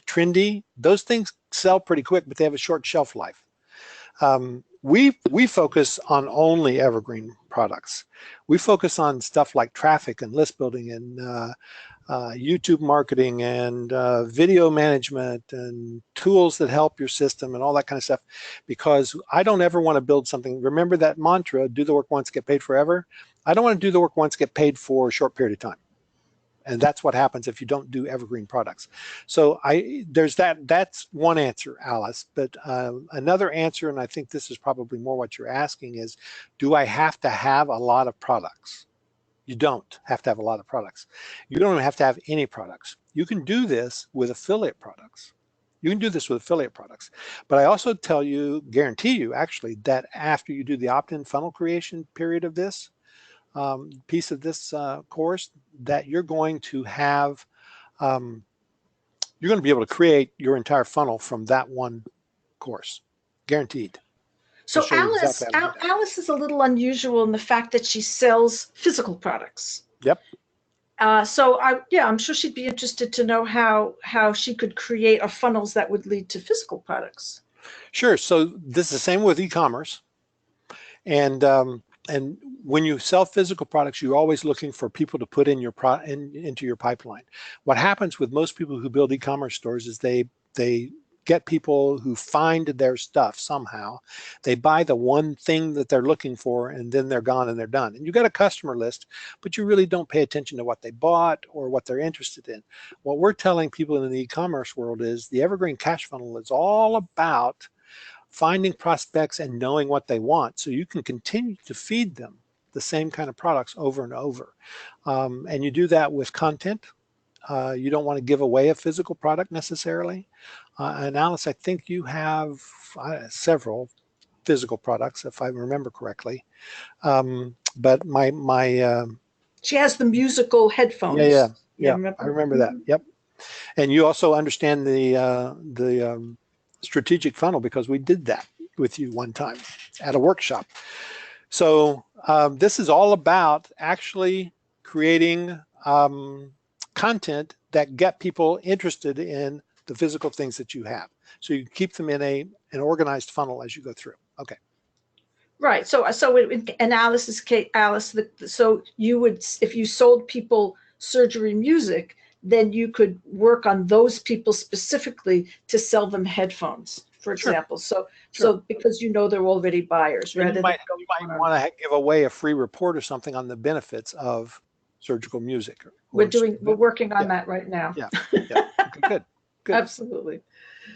B: trendy, those things sell pretty quick, but they have a short shelf life. We focus on only evergreen products. We focus on stuff like traffic and list building and YouTube marketing and video management and tools that help your system and all that kind of stuff, because I don't ever want to build something. Remember that mantra, do the work once, get paid forever. I don't want to do the work once, get paid for a short period of time. And that's what happens if you don't do evergreen products. So that's one answer, Alice. But another answer, and I think this is probably more what you're asking, is do I have to have a lot of products? You don't have to have a lot of products. You don't even have to have any products. You can do this with affiliate products. You can do this with affiliate products. But I also guarantee you actually, that after you do the opt-in funnel creation period of this, piece of this course, that you're going to have, you're going to be able to create your entire funnel from that one course, guaranteed.
A: So Alice is a little unusual in the fact that she sells physical products.
B: Yep.
A: So I'm sure she'd be interested to know how she could create funnels that would lead to physical products.
B: Sure. So this is the same with e-commerce, and when you sell physical products, you're always looking for people to put in into your pipeline. What happens with most people who build e-commerce stores is they get people who find their stuff somehow. They buy the one thing that they're looking for, and then they're gone and they're done. And you got a customer list, but you really don't pay attention to what they bought or what they're interested in. What we're telling people in the e-commerce world is the Evergreen Cash Funnel is all about finding prospects and knowing what they want, so you can continue to feed them the same kind of products over and over. And you do that with content. You don't want to give away a physical product necessarily. And Alice, I think you have several physical products, if I remember correctly. But
A: she has the musical headphones.
B: Yeah. I remember that. Yep. And you also understand the strategic funnel, because we did that with you one time at a workshop. So this is all about actually creating content that get people interested in the physical things that you have. So you keep them in an organized funnel as you go through. Okay.
A: Right. So in Alice's case, so you would, if you sold people surgery music, then you could work on those people specifically to sell them headphones, for example.
B: Sure.
A: So because they're already buyers, rather
B: you might want to give away a free report or something on the benefits of surgical music.
A: We're working on that right now.
B: Yeah. Okay, good.
A: Absolutely.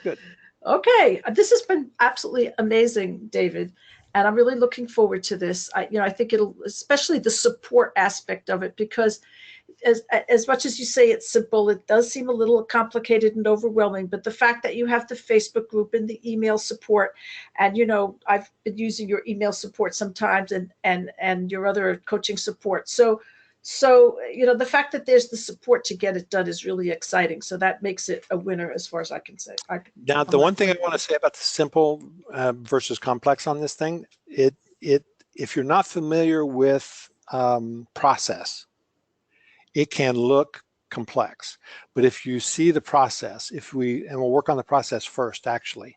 B: Good.
A: Okay. This has been absolutely amazing, David. And I'm really looking forward to this. I think it'll, especially the support aspect of it, because as much as you say it's simple, it does seem a little complicated and overwhelming. But the fact that you have the Facebook group and the email support, and I've been using your email support sometimes, and your other coaching support. So the fact that there's the support to get it done is really exciting. So that makes it a winner, as far as I can say.
B: Now, the one thing I want to say about the simple versus complex on this thing, if you're not familiar with process, it can look complex. But if you see the process, and we'll work on the process first, actually.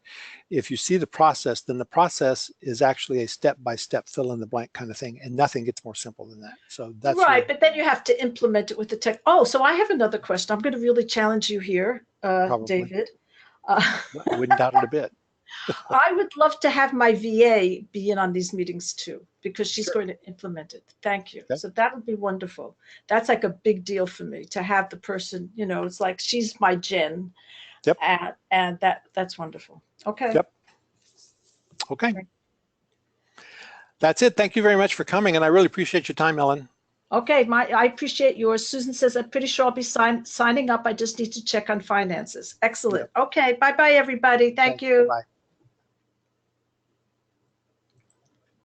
B: If you see the process, then the process is actually a step-by-step fill-in-the-blank kind of thing, and nothing gets more simple than that. So that's
A: right. But then you have to implement it with the tech. Oh, so I have another question. I'm going to really challenge you here, David.
B: I wouldn't doubt it a bit.
A: I would love to have my VA be in on these meetings too, because she's going to implement it. Thank you. Okay. So that would be wonderful. That's like a big deal for me to have the person, it's like she's my Jen.
B: Yep.
A: And that's wonderful. Okay.
B: Yep. Okay. That's it. Thank you very much for coming, and I really appreciate your time, Ellen.
A: Okay, I appreciate yours. Susan says, I'm pretty sure I'll be signing up. I just need to check on finances. Excellent. Yep. Okay, bye-bye, everybody. Thank you.
B: Bye.